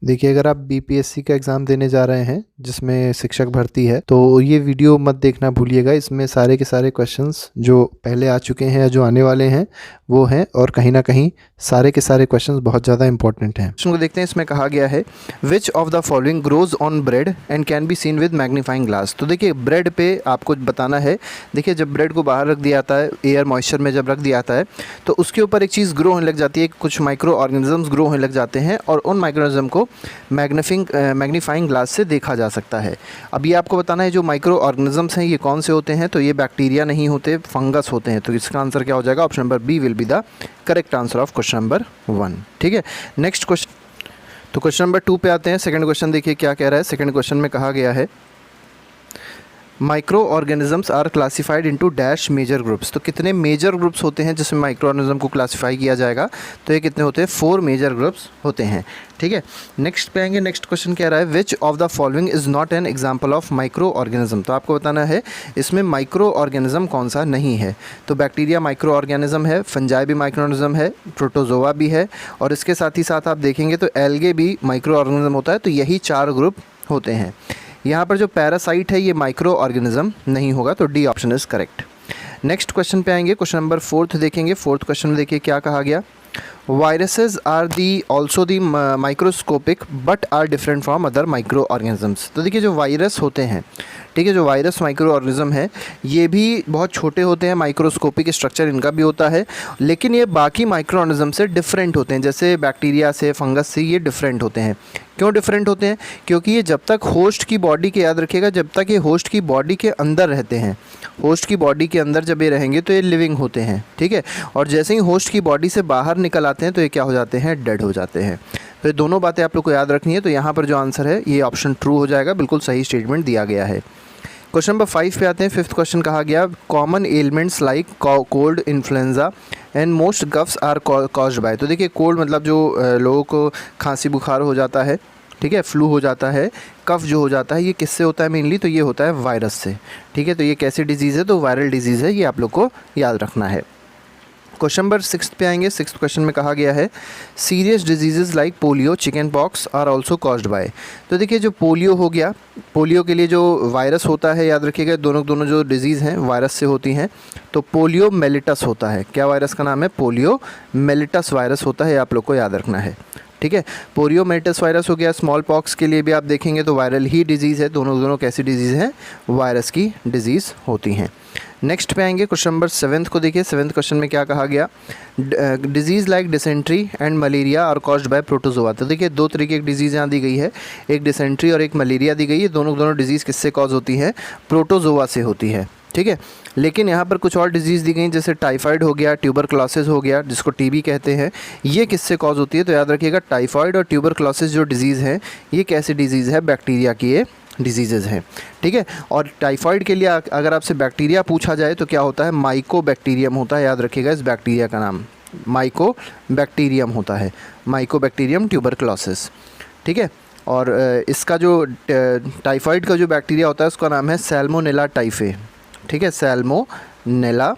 देखिए, अगर आप बीपीएससी का एग्ज़ाम देने जा रहे हैं जिसमें शिक्षक भर्ती है, तो ये वीडियो मत देखना भूलिएगा। इसमें सारे के सारे क्वेश्चंस जो पहले आ चुके हैं या जो आने वाले हैं वो हैं, और कहीं ना कहीं सारे के सारे क्वेश्चंस बहुत ज़्यादा इंपॉर्टेंट हैं। क्वेश्चन को देखते हैं। इसमें कहा गया है which of the following grows on bread and can be seen with magnifying glass. तो देखिए, ब्रेड पे आपको बताना है। देखिए, जब ब्रेड को बाहर रख दिया जाता है, एयर मॉइस्चर में जब रख दिया जाता है, तो उसके ऊपर एक चीज़ ग्रो होने लग जाती है, कुछ माइक्रो ऑर्गेनिजम्स ग्रो होने लग जाते हैं, और उन माइक्रोनिज्म को मैग्नीफाइंग ग्लास से देखा जा सकता है। अब ये आपको बताना है जो माइक्रो ऑर्गेनिजम्स हैं ये कौन से होते हैं। तो ये बैक्टीरिया नहीं होते, फंगस होते हैं। तो इसका आंसर क्या हो जाएगा? Option number B will be the correct answer of question number 1। ठीक है, नेक्स्ट क्वेश्चन। तो क्वेश्चन नंबर 2 पे आते हैं। सेकंड क्वेश्चन देखिए क्या कह रहा है। सेकंड क्वेश्चन में कहा गया है micro organisms are classified into dash major groups. तो कितने मेजर ग्रुप्स होते हैं जिसमें माइक्रो ऑर्गेनिज्म को क्लासिफाई किया जाएगा? तो ये कितने होते हैं? 4 मेजर ग्रुप्स होते हैं। ठीक है, नेक्स्ट पे आएंगे। नेक्स्ट क्वेश्चन कह रहा है which of the following is not an example of micro organism. तो आपको बताना है इसमें माइक्रो ऑर्गेनिज्म कौन सा नहीं है। तो बैक्टीरिया माइक्रो ऑर्गेनिज्म है, फंजाई भी माइक्रो ऑर्गेनिज्म है, प्रोटोजोआ भी है, और इसके साथ ही साथ आप देखेंगे तो एल्गे भी माइक्रो ऑर्गेनिज्म होता है। तो यही 4 ग्रुप होते हैं। यहाँ पर जो पैरासाइट है ये माइक्रो ऑर्गेनिज्म नहीं होगा। तो D option is correct. Next question पे आएंगे। क्वेश्चन नंबर 4 देखेंगे। 4th क्वेश्चन में देखिए क्या कहा गया। Viruses are the also the microscopic but are different from other micro organisms. तो देखिए, जो वायरस होते हैं, ठीक है, जो वायरस माइक्रो ऑर्गेनिज्म है ये भी बहुत छोटे होते हैं, माइक्रोस्कोपिक स्ट्रक्चर इनका भी होता है, लेकिन ये बाकी माइक्रो ऑर्गेनिज्म से डिफरेंट होते हैं। जैसे बैक्टीरिया से, फंगस से ये डिफरेंट होते हैं। क्यों डिफरेंट होते हैं? क्योंकि ये जब तक होस्ट की बॉडी के, याद रखिएगा, जब तक ये होस्ट की बॉडी के अंदर रहते हैं, होस्ट की बॉडी के अंदर जब ये रहेंगे तो ये लिविंग होते हैं। ठीक है, और जैसे ही होस्ट की बॉडी से बाहर निकल आते हैं तो ये क्या हो जाते हैं? डेड हो जाते हैं। तो ये दोनों बातें आप लोग को याद रखनी है। तो यहाँ पर जो आंसर है ये ऑप्शन ट्रू हो जाएगा। बिल्कुल सही स्टेटमेंट दिया गया है। क्वेश्चन नंबर 5 पे आते हैं। 5th क्वेश्चन कहा गया common elements like cold, influenza and most coughs are caused by. तो देखिए, कोल्ड मतलब जो लोगों को खांसी बुखार हो जाता है, ठीक है, फ्लू हो जाता है, कफ जो हो जाता है, ये किससे होता है मेनली? तो ये होता है वायरस से। ठीक है, तो ये कैसी डिजीज़ है? तो वायरल डिजीज़ है। ये आप लोग को याद रखना है। क्वेश्चन नंबर 6 पे आएंगे। 6th क्वेश्चन में कहा गया है serious disease like polio, chickenpox are also caused by. तो देखिए, जो पोलियो हो गया, पोलियो के लिए जो वायरस होता है, याद रखिएगा, दोनों जो डिजीज़ हैं वायरस से होती हैं। तो पोलियो मेलिटस होता है। क्या वायरस का नाम है? पोलियो मेलिटस वायरस होता है। आप लोग को याद रखना है। ठीक है, पोलियो मेलिटस वायरस हो गया। स्मॉल पॉक्स के लिए भी आप देखेंगे तो वायरल ही डिजीज़ है। दोनों कैसी डिजीज़ हैं? वायरस की डिजीज़ होती हैं। नेक्स्ट पे आएंगे। क्वेश्चन नंबर 7th को देखिए। 7th क्वेश्चन में क्या कहा गया। Disease like dysentery and malaria are caused by protozoa. तो देखिए, 2 तरीके की डिजीज़ यहाँ दी गई है, एक डिसेंट्री और एक मलेरिया दी गई है। दोनों डिजीज़ किससे कॉज होती है? प्रोटोजोआ से होती है। ठीक है, लेकिन यहाँ पर कुछ और डिजीज़ दी गई जैसे टाइफाइड हो गया, ट्यूबरक्लोसिस हो गया, जिसको टीबी कहते हैं। ये किससे कॉज होती है? तो याद रखिएगा, टाइफाइड और ट्यूबरक्लोसिस जो डिजीज़ है ये कैसी डिजीज़ है? बैक्टीरिया की ये डिजीज़ हैं। ठीक है, और टाइफाइड के लिए अगर आपसे बैक्टीरिया पूछा जाए तो क्या होता है? माइकोबैक्टीरियम होता है। याद रखिएगा, इस बैक्टीरिया का नाम माइकोबैक्टीरियम होता है, माइकोबैक्टीरियम ट्यूबरक्लोसिस। ठीक है, और इसका जो टाइफाइड का जो बैक्टीरिया होता है उसका नाम है सैल्मोनेला टाइफे। ठीक है, सैल्मोनेला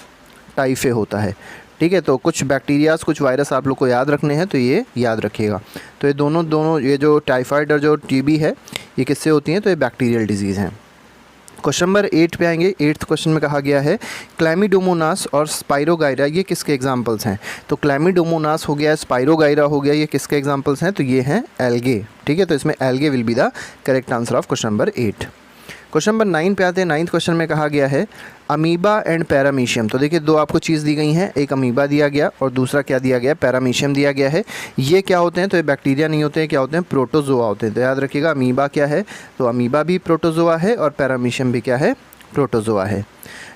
टाइफे होता है। ठीक है, तो कुछ बैक्टीरियाज, कुछ वायरस आप लोग को याद रखने हैं, तो ये याद रखिएगा। तो ये दोनों ये जो टाइफाइड और जो टीबी है ये किससे होती हैं? तो ये बैक्टीरियल डिजीज़ हैं। क्वेश्चन नंबर 8 पे आएंगे। 8th क्वेश्चन में कहा गया है क्लैमिडोमोनास और स्पाइरोगाइरा ये किसके एग्जांपल्स हैं? तो क्लैमिडोमोनास हो गया, स्पाइरोगाइरा हो गया, ये किसके एग्जांपल्स हैं? तो ये हैं एल्गे। ठीक है, तो इसमें algae will be the correct answer of question number 8। Question number 9 पे आते हैं। 9th क्वेश्चन में कहा गया है अमीबा एंड पैरामीशियम। तो देखिए, 2 आपको चीज़ दी गई हैं, एक अमीबा दिया गया और दूसरा क्या दिया गया? पैरामीशियम दिया गया है। ये क्या होते हैं? तो ये बैक्टीरिया नहीं होते हैं, क्या होते हैं? प्रोटोजोआ होते हैं। तो याद रखिएगा, अमीबा क्या है? तो अमीबा भी प्रोटोजोआ है और पैरामीशियम भी क्या है? प्रोटोजोआ है।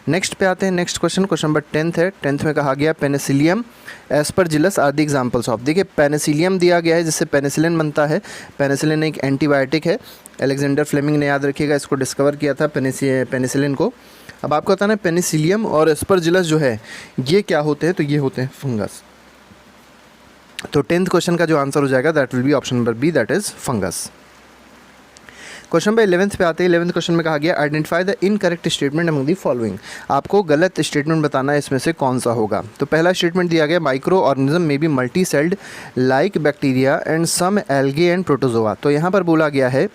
नेक्स्ट पे आते हैं। नेक्स्ट क्वेश्चन नंबर 10th है। 10th में कहा गया penicillium aspergillus are the examples of. देखिए, पेनिसिलियम दिया गया है जिससे पेनिसिलिन बनता है। पेनिसिलिन एक एंटीबायोटिक है। अलेक्जेंडर फ्लेमिंग ने, याद रखिएगा, इसको डिस्कवर किया था पेनिसिलिन को। अब आपको बताना है पेनिसिलियम और एस्परजिलस जो है ये क्या होते हैं? तो ये होते हैं फंगस। तो 10th क्वेश्चन का जो आंसर हो जाएगा that will be option number B, that is fungus. Question number 11th पे आते हैं। 11th क्वेश्चन में कहा गया identify the incorrect statement among the following. आपको गलत स्टेटमेंट बताना है इसमें से कौन सा होगा। तो पहला स्टेटमेंट दिया गया micro organism may be multicelled like bacteria and some algae and protozoa. तो यहाँ पर बोला गया है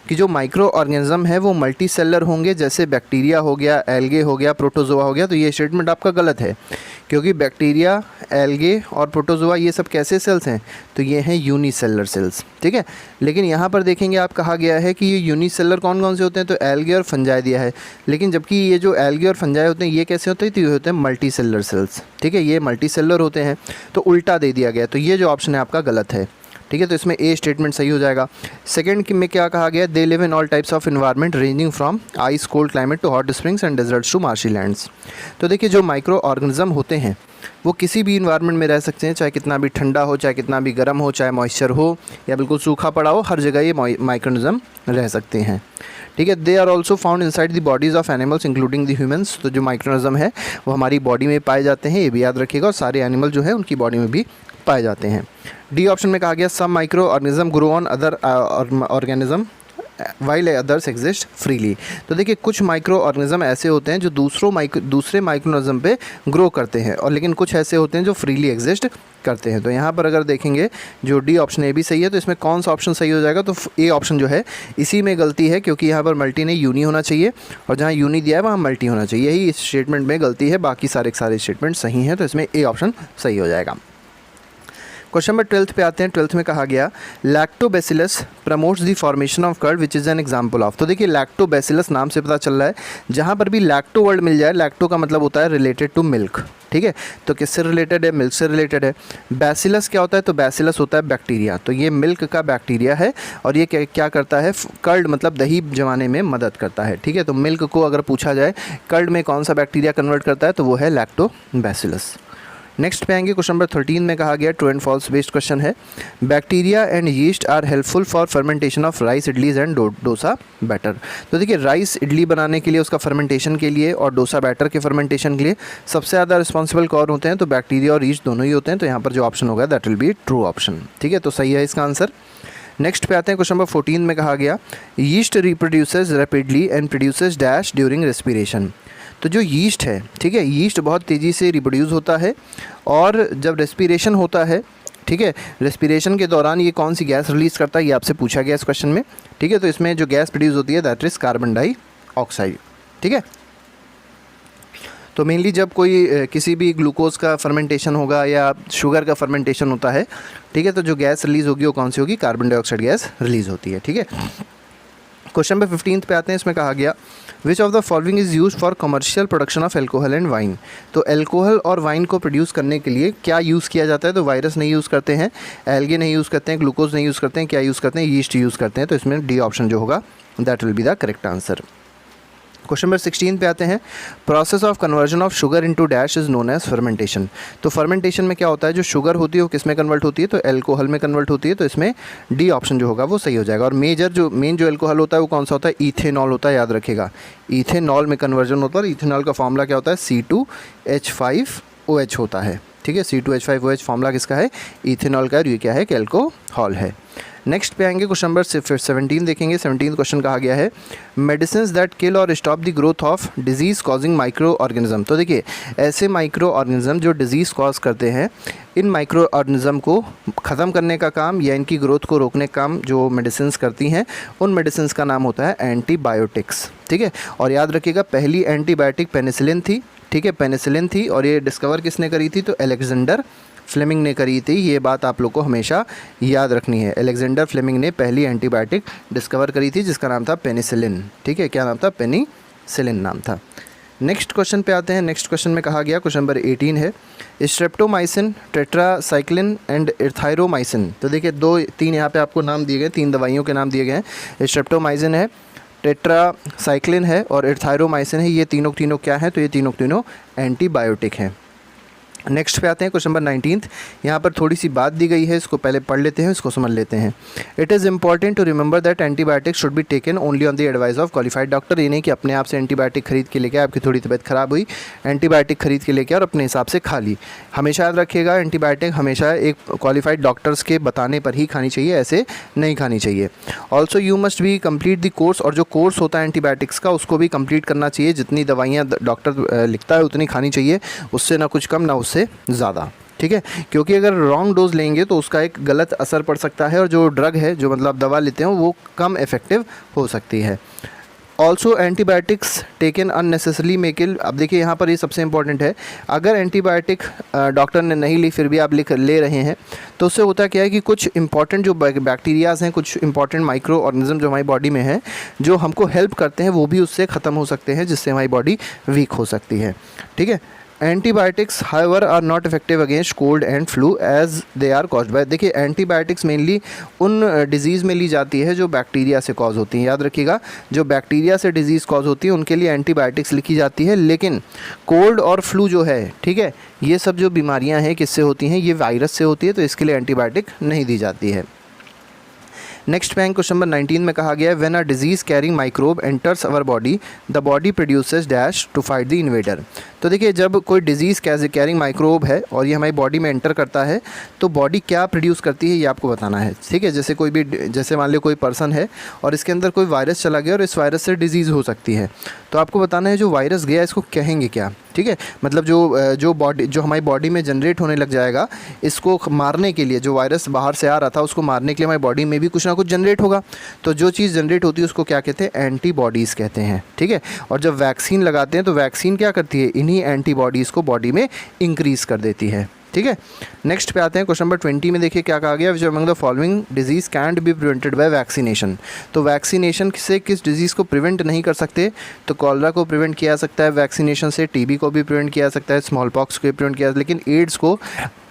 कि जो माइक्रो ऑर्गेनिज्म है वो मल्टी सेलर होंगे, जैसे बैक्टीरिया हो गया, एल्गे हो गया, प्रोटोजोआ हो गया। तो ये स्टेटमेंट आपका गलत है, क्योंकि बैक्टीरिया, एल्गे और प्रोटोजोआ ये सब कैसे सेल्स हैं, तो ये हैं यूनिसेलर सेल्स, ठीक है। लेकिन यहाँ पर देखेंगे आप कहा गया है कि ये यूनिसेलर कौन कौन से होते हैं, तो एल्गे और फंजाई दिया है। लेकिन जबकि ये जो एल्गे और फंजाई होते हैं ये कैसे होते हैं, तो ये होते हैं मल्टी सेलर सेल्स, ठीक है, ये मल्टी सेलर होते हैं। तो उल्टा दे दिया गया, तो ये जो ऑप्शन है आपका गलत है, ठीक है। तो इसमें ए स्टेटमेंट सही हो जाएगा। सेकंड में क्या कहा गया, they live in all types of environment ranging from ice cold climate to hot springs and deserts to marshy lands. तो देखिए जो माइक्रो ऑर्गेनिज्म होते हैं वो किसी भी इन्वायरमेंट में रह सकते हैं, चाहे कितना भी ठंडा हो, चाहे कितना भी गर्म हो, चाहे मॉइस्चर हो या बिल्कुल सूखा पड़ा हो, हर जगह ये माइक्रोनिज्म रह सकते हैं, ठीक है। They are also found inside the bodies of animals including the humans. तो जो माइक्रोनिज्म है वो हमारी बॉडी में पाए जाते हैं, ये भी याद रखिएगा, और सारे एनिमल जो है उनकी बॉडी में भी पाए जाते हैं। डी ऑप्शन में कहा गया some micro organism grow on other organism while others exist freely. तो देखिए कुछ माइक्रो ऑर्गेनिज्म ऐसे होते हैं जो दूसरे माइक्रोनिज्म पे ग्रो करते हैं, और लेकिन कुछ ऐसे होते हैं जो फ्रीली एग्जिस्ट करते हैं। तो यहाँ पर अगर देखेंगे जो डी ऑप्शन ए भी सही है, तो इसमें कौन सा ऑप्शन सही हो जाएगा, तो ए ऑप्शन जो है इसी में गलती है, क्योंकि यहाँ पर मल्टी नहीं यूनी होना चाहिए, और जहाँ यूनी दिया है वहाँ मल्टी होना चाहिए, यही इस स्टेटमेंट में गलती है, बाकी सारे स्टेटमेंट सही हैं। तो इसमें ए ऑप्शन सही हो जाएगा। क्वेश्चन नंबर 12 पे आते हैं। 12th में कहा गया lactobacillus promotes the formation of curd which is an example of. तो देखिए लैक्टोबैसिलस नाम से पता चल रहा है, जहाँ पर भी लैक्टो वर्ड मिल जाए, लैक्टो का मतलब होता है रिलेटेड टू मिल्क, ठीक है। तो किससे रिलेटेड है, मिल्क से रिलेटेड है। बैसिलस क्या होता है, तो बैसिलस होता है बैक्टीरिया, तो ये मिल्क का बैक्टीरिया है, और ये क्या करता है, कर्ड मतलब दही जमाने में मदद करता है, ठीक है। तो मिल्क को अगर पूछा जाए कर्ड में कौन सा बैक्टीरिया कन्वर्ट करता है, तो वो है लैक्टोबैसिलस। नेक्स्ट पे आएंगे क्वेश्चन नंबर 13 में कहा गया true and false based question है। Bacteria and yeast are helpful for fermentation of rice idlis and dosa batter. तो देखिए राइस इडली बनाने के लिए, उसका फर्मेंटेशन के लिए, और डोसा बैटर के फर्मेंटेशन के लिए सबसे ज़्यादा रिस्पॉन्सिबल कौन होते हैं, तो बैक्टीरिया और यीस्ट दोनों ही होते हैं। तो यहाँ पर जो ऑप्शन होगा that will be true option, ठीक है। तो सही है इसका आंसर। नेक्स्ट पे आते हैं क्वेश्चन नंबर 14 में कहा गया yeast reproduces rapidly and produces dash during respiration. तो जो यीस्ट है, ठीक है, यीस्ट बहुत तेज़ी से रिप्रोड्यूस होता है, और जब रेस्पिरेशन होता है, ठीक है, रेस्पिरेशन के दौरान ये कौन सी गैस रिलीज़ करता है, ये आपसे पूछा गया इस क्वेश्चन में, ठीक है। तो इसमें जो गैस प्रोड्यूस होती है दैट इज़ कार्बन डाइऑक्साइड, ठीक है। तो मेनली जब कोई किसी भी ग्लूकोज का फर्मेंटेशन होगा या शुगर का फर्मेंटेशन होता है, ठीक है, तो जो गैस रिलीज़ होगी वो कौन सी होगी, कार्बन डाइऑक्साइड गैस रिलीज़ होती है, ठीक है। क्वेश्चन नंबर 15 पे आते हैं। इसमें कहा गया विच of the following is use for commercial production of alcohol and wine. तो एल्कोहल और वाइन को प्रोड्यूस करने के लिए क्या यूज़ किया जाता है, तो वायरस नहीं यूज़ करते हैं, एल्गे नहीं यूज़ करते हैं, ग्लूकोज नहीं यूज़ करते हैं, क्या यूज़ करते हैं, यीस्ट यूज़ करते हैं। तो इसमें डी ऑप्शन जो होगा that will be the correct answer. Question number 16 पे आते हैं। Process of conversion of sugar into dash is known as fermentation. तो फर्मेंटेशन में क्या होता है, जो शुगर होती है वो किस में कन्वर्ट होती है, तो एल्कोहल में कन्वर्ट होती है। तो इसमें डी ऑप्शन जो होगा वो सही हो जाएगा। और मेन जो एल्कोहल होता है वो कौन सा होता है, इथेनॉल होता है, याद रखिएगा, इथेनॉल में कन्वर्जन होता है। और इथेनॉल का फॉर्मूला क्या होता है, C2H5OH होता है, ठीक है। C2H5OH फॉर्मूला किसका है, इथेनॉल का, और ये क्या है कि एल्कोहल है। नेक्स्ट पे आएंगे क्वेश्चन नंबर 17 देखेंगे। 17 क्वेश्चन कहा गया है मेडिसिन दैट किल और stop the growth of disease causing micro organism. तो देखिए ऐसे माइक्रो ऑर्गेनिज्म जो डिजीज़ कॉज करते हैं, इन माइक्रो ऑर्गेनिज्म को ख़त्म करने का काम या इनकी ग्रोथ को रोकने का काम जो मेडिसिन करती हैं, उन मेडिसिन का नाम होता है एंटीबायोटिक्स, ठीक है। और याद रखिएगा पहली एंटीबायोटिक पेनिसिलिन थी, ठीक है, पेनिसिलिन थी, और ये डिस्कवर किसने करी थी, तो अलेक्जेंडर फ्लेमिंग ने करी थी। ये बात आप लोग को हमेशा याद रखनी है। अलेक्जेंडर फ्लेमिंग ने पहली एंटीबायोटिक डिस्कवर करी थी जिसका नाम था पेनिसिलिन, ठीक है, क्या नाम था, पेनिसिलिन नाम था। नेक्स्ट क्वेश्चन पे आते हैं। नेक्स्ट क्वेश्चन में कहा गया क्वेश्चन नंबर 18 है स्ट्रेप्टोमाइसिन, टेट्रासाइक्लिन एंड इथाइरोमाइसिन। तो देखिए 2-3 यहाँ पे आपको नाम दिए गए, 3 दवाइयों के नाम दिए गए हैं। स्ट्रेप्टोमाइसिन है, टेट्रासाइक्लिन है और इथाइरोमाइसिन है। ये तीनों क्या है, तो ये तीनों एंटीबायोटिक हैं। नेक्स्ट पे आते हैं क्वेश्चन नंबर 19। यहाँ पर थोड़ी सी बात दी गई है, इसको पहले पढ़ लेते हैं, इसको समझ लेते हैं। It is important to remember that antibiotics should be taken only on the advice of qualified doctor. ये नहीं कि अपने आप से एंटीबायोटिक खरीद के लेके, आपकी थोड़ी तबीयत खराब हुई, एंटीबायोटिक खरीद के लेके और अपने हिसाब से खा ली। हमेशा याद रखिएगा, एंटीबायोटिक हमेशा एक क्वालिफाइड डॉक्टर्स के बताने पर ही खानी चाहिए, ऐसे नहीं खानी चाहिए। Also you must be complete the course, और जो कोर्स होता है एंटीबायोटिक्स का उसको भी कंप्लीट करना चाहिए। जितनी दवाइयाँ डॉक्टर लिखता है उतनी खानी चाहिए, उससे ना कुछ कम ना उससे ज़्यादा, ठीक है। क्योंकि अगर रॉन्ग डोज लेंगे तो उसका एक गलत असर पड़ सकता है, और जो ड्रग है, जो मतलब दवा लेते हैं, वो कम इफ़ेक्टिव हो सकती है। ऑल्सो एंटीबायोटिक्स टेकन अननेसेसरली मे किल। अब देखिए यहाँ पर ये सबसे इंपॉर्टेंट है, अगर एंटीबायोटिक डॉक्टर ने नहीं ली फिर भी आप ले रहे हैं तो उससे होता क्या है कि कुछ इंपॉर्टेंट जो बैक्टीरियाज़ हैं, कुछ इंपॉर्टेंट माइक्रो ऑर्गेनिज्म जो हमारी बॉडी में हैं, जो हमको हेल्प करते हैं, वो भी उससे ख़त्म हो सकते हैं, जिससे हमारी बॉडी वीक हो सकती है, ठीक है। Antibiotics however are not effective against cold and flu as they are caused by. देखिए एंटीबायोटिक्स मेनली उन डिजीज़ में ली जाती है जो बैक्टीरिया से कॉज होती हैं। याद रखिएगा, जो बैक्टीरिया से डिजीज़ कॉज होती है उनके लिए एंटीबायोटिक्स लिखी जाती है, लेकिन कोल्ड और फ्लू जो है, ठीक है, ये सब जो बीमारियां हैं किससे होती हैं, ये वायरस से होती है, तो इसके लिए एंटीबायोटिक नहीं दी जाती है। नेक्स्ट पे क्वेश्चन नंबर 19 में कहा गया है, when a disease carrying microbe enters our body the body produces dash to fight the invader. तो देखिए जब कोई डिजीज़ कैरिंग माइक्रोब है और ये हमारी बॉडी में एंटर करता है तो बॉडी क्या प्रोड्यूस करती है ये आपको बताना है, ठीक है। जैसे कोई भी, जैसे मान लो कोई पर्सन है और इसके अंदर कोई वायरस चला गया और इस वायरस से डिजीज़ हो सकती है, तो आपको बताना है जो वायरस गया इसको कहेंगे क्या, ठीक है। मतलब जो हमारी बॉडी में जनरेट होने लग जाएगा, इसको मारने के लिए, जो वायरस बाहर से आ रहा था उसको मारने के लिए हमारी बॉडी में भी कुछ ना कुछ जनरेट होगा, तो जो चीज़ जनरेट होती है उसको क्या कहते हैं, एंटीबॉडीज़ कहते हैं, ठीक है। और जब वैक्सीन लगाते हैं तो वैक्सीन क्या करती है, इन्हीं एंटीबॉडीज़ को बॉडी में इंक्रीज़ कर देती है, ठीक है। नेक्स्ट पे आते हैं क्वेश्चन नंबर 20 में। देखिए क्या कहा गया, which among the following disease cantt be prevented by vaccination. तो वैक्सीनेशन से किस डिजीज़ को प्रिवेंट नहीं कर सकते, तो कॉलरा को प्रिवेंट किया जा सकता है वैक्सीनेशन से, टीबी को भी प्रिवेंट किया जा सकता है, स्मॉल पॉक्स को भी प्रिवेंट किया, लेकिन एड्स को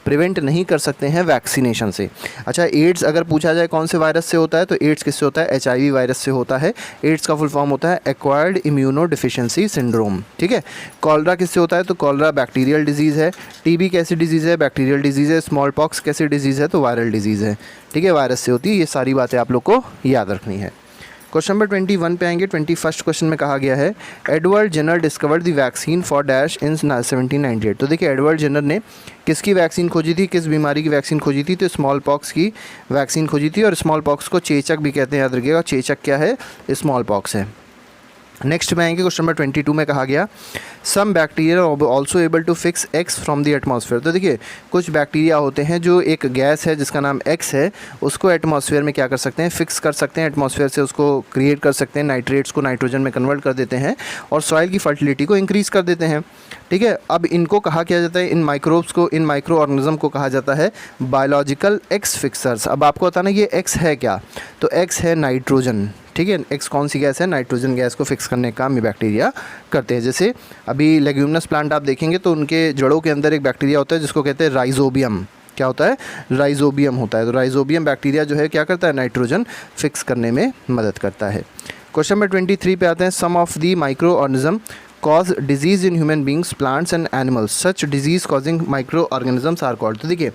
प्रिवेंट नहीं कर सकते हैं वैक्सीनेशन से। अच्छा, एड्स अगर पूछा जाए कौन से वायरस से होता है, तो एड्स किससे होता है, HIV वायरस से होता है। एड्स का फुल फॉर्म होता है एक्वायर्ड इम्यूनो डिफिशियंसी सिंड्रोम, ठीक है। कॉलरा किससे होता है, तो कॉलरा बैक्टीरियल डिजीज़ है। टीबी कैसी डिजीज़ है, बैक्टीरियल डिजीज़ है। स्मॉल पॉक्स कैसी डिजीज़ है, तो वायरल डिजीज़ है, ठीक है, वायरस से होती है। ये सारी बातें आप लोग को याद रखनी है। क्वेश्चन नंबर 21 पे आएंगे। 21st क्वेश्चन में कहा गया है, Edward Jenner discovered the vaccine for dash in 1798। तो देखिए एडवर्ड जेनर ने किसकी वैक्सीन खोजी थी, किस बीमारी की वैक्सीन खोजी थी, तो स्मॉल पॉक्स की वैक्सीन खोजी थी। और स्मॉल पॉक्स को चेचक भी कहते हैं, याद रखिएगा, चेचक क्या है, स्मॉल पॉक्स है। नेक्स्ट में आएंगे क्वेश्चन नंबर 22 में कहा गया, some bacteria also able to fix X from the atmosphere. तो देखिए कुछ बैक्टीरिया होते हैं जो एक गैस है जिसका नाम एक्स है, उसको एटमॉस्फेयर में क्या कर सकते हैं, फिक्स कर सकते हैं, एटमॉस्फेयर से उसको क्रिएट कर सकते हैं, नाइट्रेट्स को नाइट्रोजन में कन्वर्ट कर देते हैं और सॉइल की फर्टिलिटी को इंक्रीज़ कर देते हैं, ठीक है। अब इनको कहा किया जाता है, इन माइक्रोब्स को, इन माइक्रो ऑर्गेनिज्म को कहा जाता है बायोलॉजिकल एक्स फिक्सर्स। अब आपको बताना ये एक्स है क्या, तो एक्स है नाइट्रोजन, ठीक है। एक्स कौन सी गैस है, नाइट्रोजन गैस को फिक्स करने का काम ये बैक्टीरिया करते हैं। जैसे अभी लेग्यूमिनस प्लांट आप देखेंगे तो उनके जड़ों के अंदर एक बैक्टीरिया होता है जिसको कहते हैं राइजोबियम। क्या होता है, राइजोबियम होता है। तो राइजोबियम बैक्टीरिया जो है क्या करता है, नाइट्रोजन फिक्स करने में मदद करता है। क्वेश्चन नंबर 23 पे आते हैं, some of the micro organism cause disease in human beings, plants and animals, such disease causing micro organisms are called. तो देखिए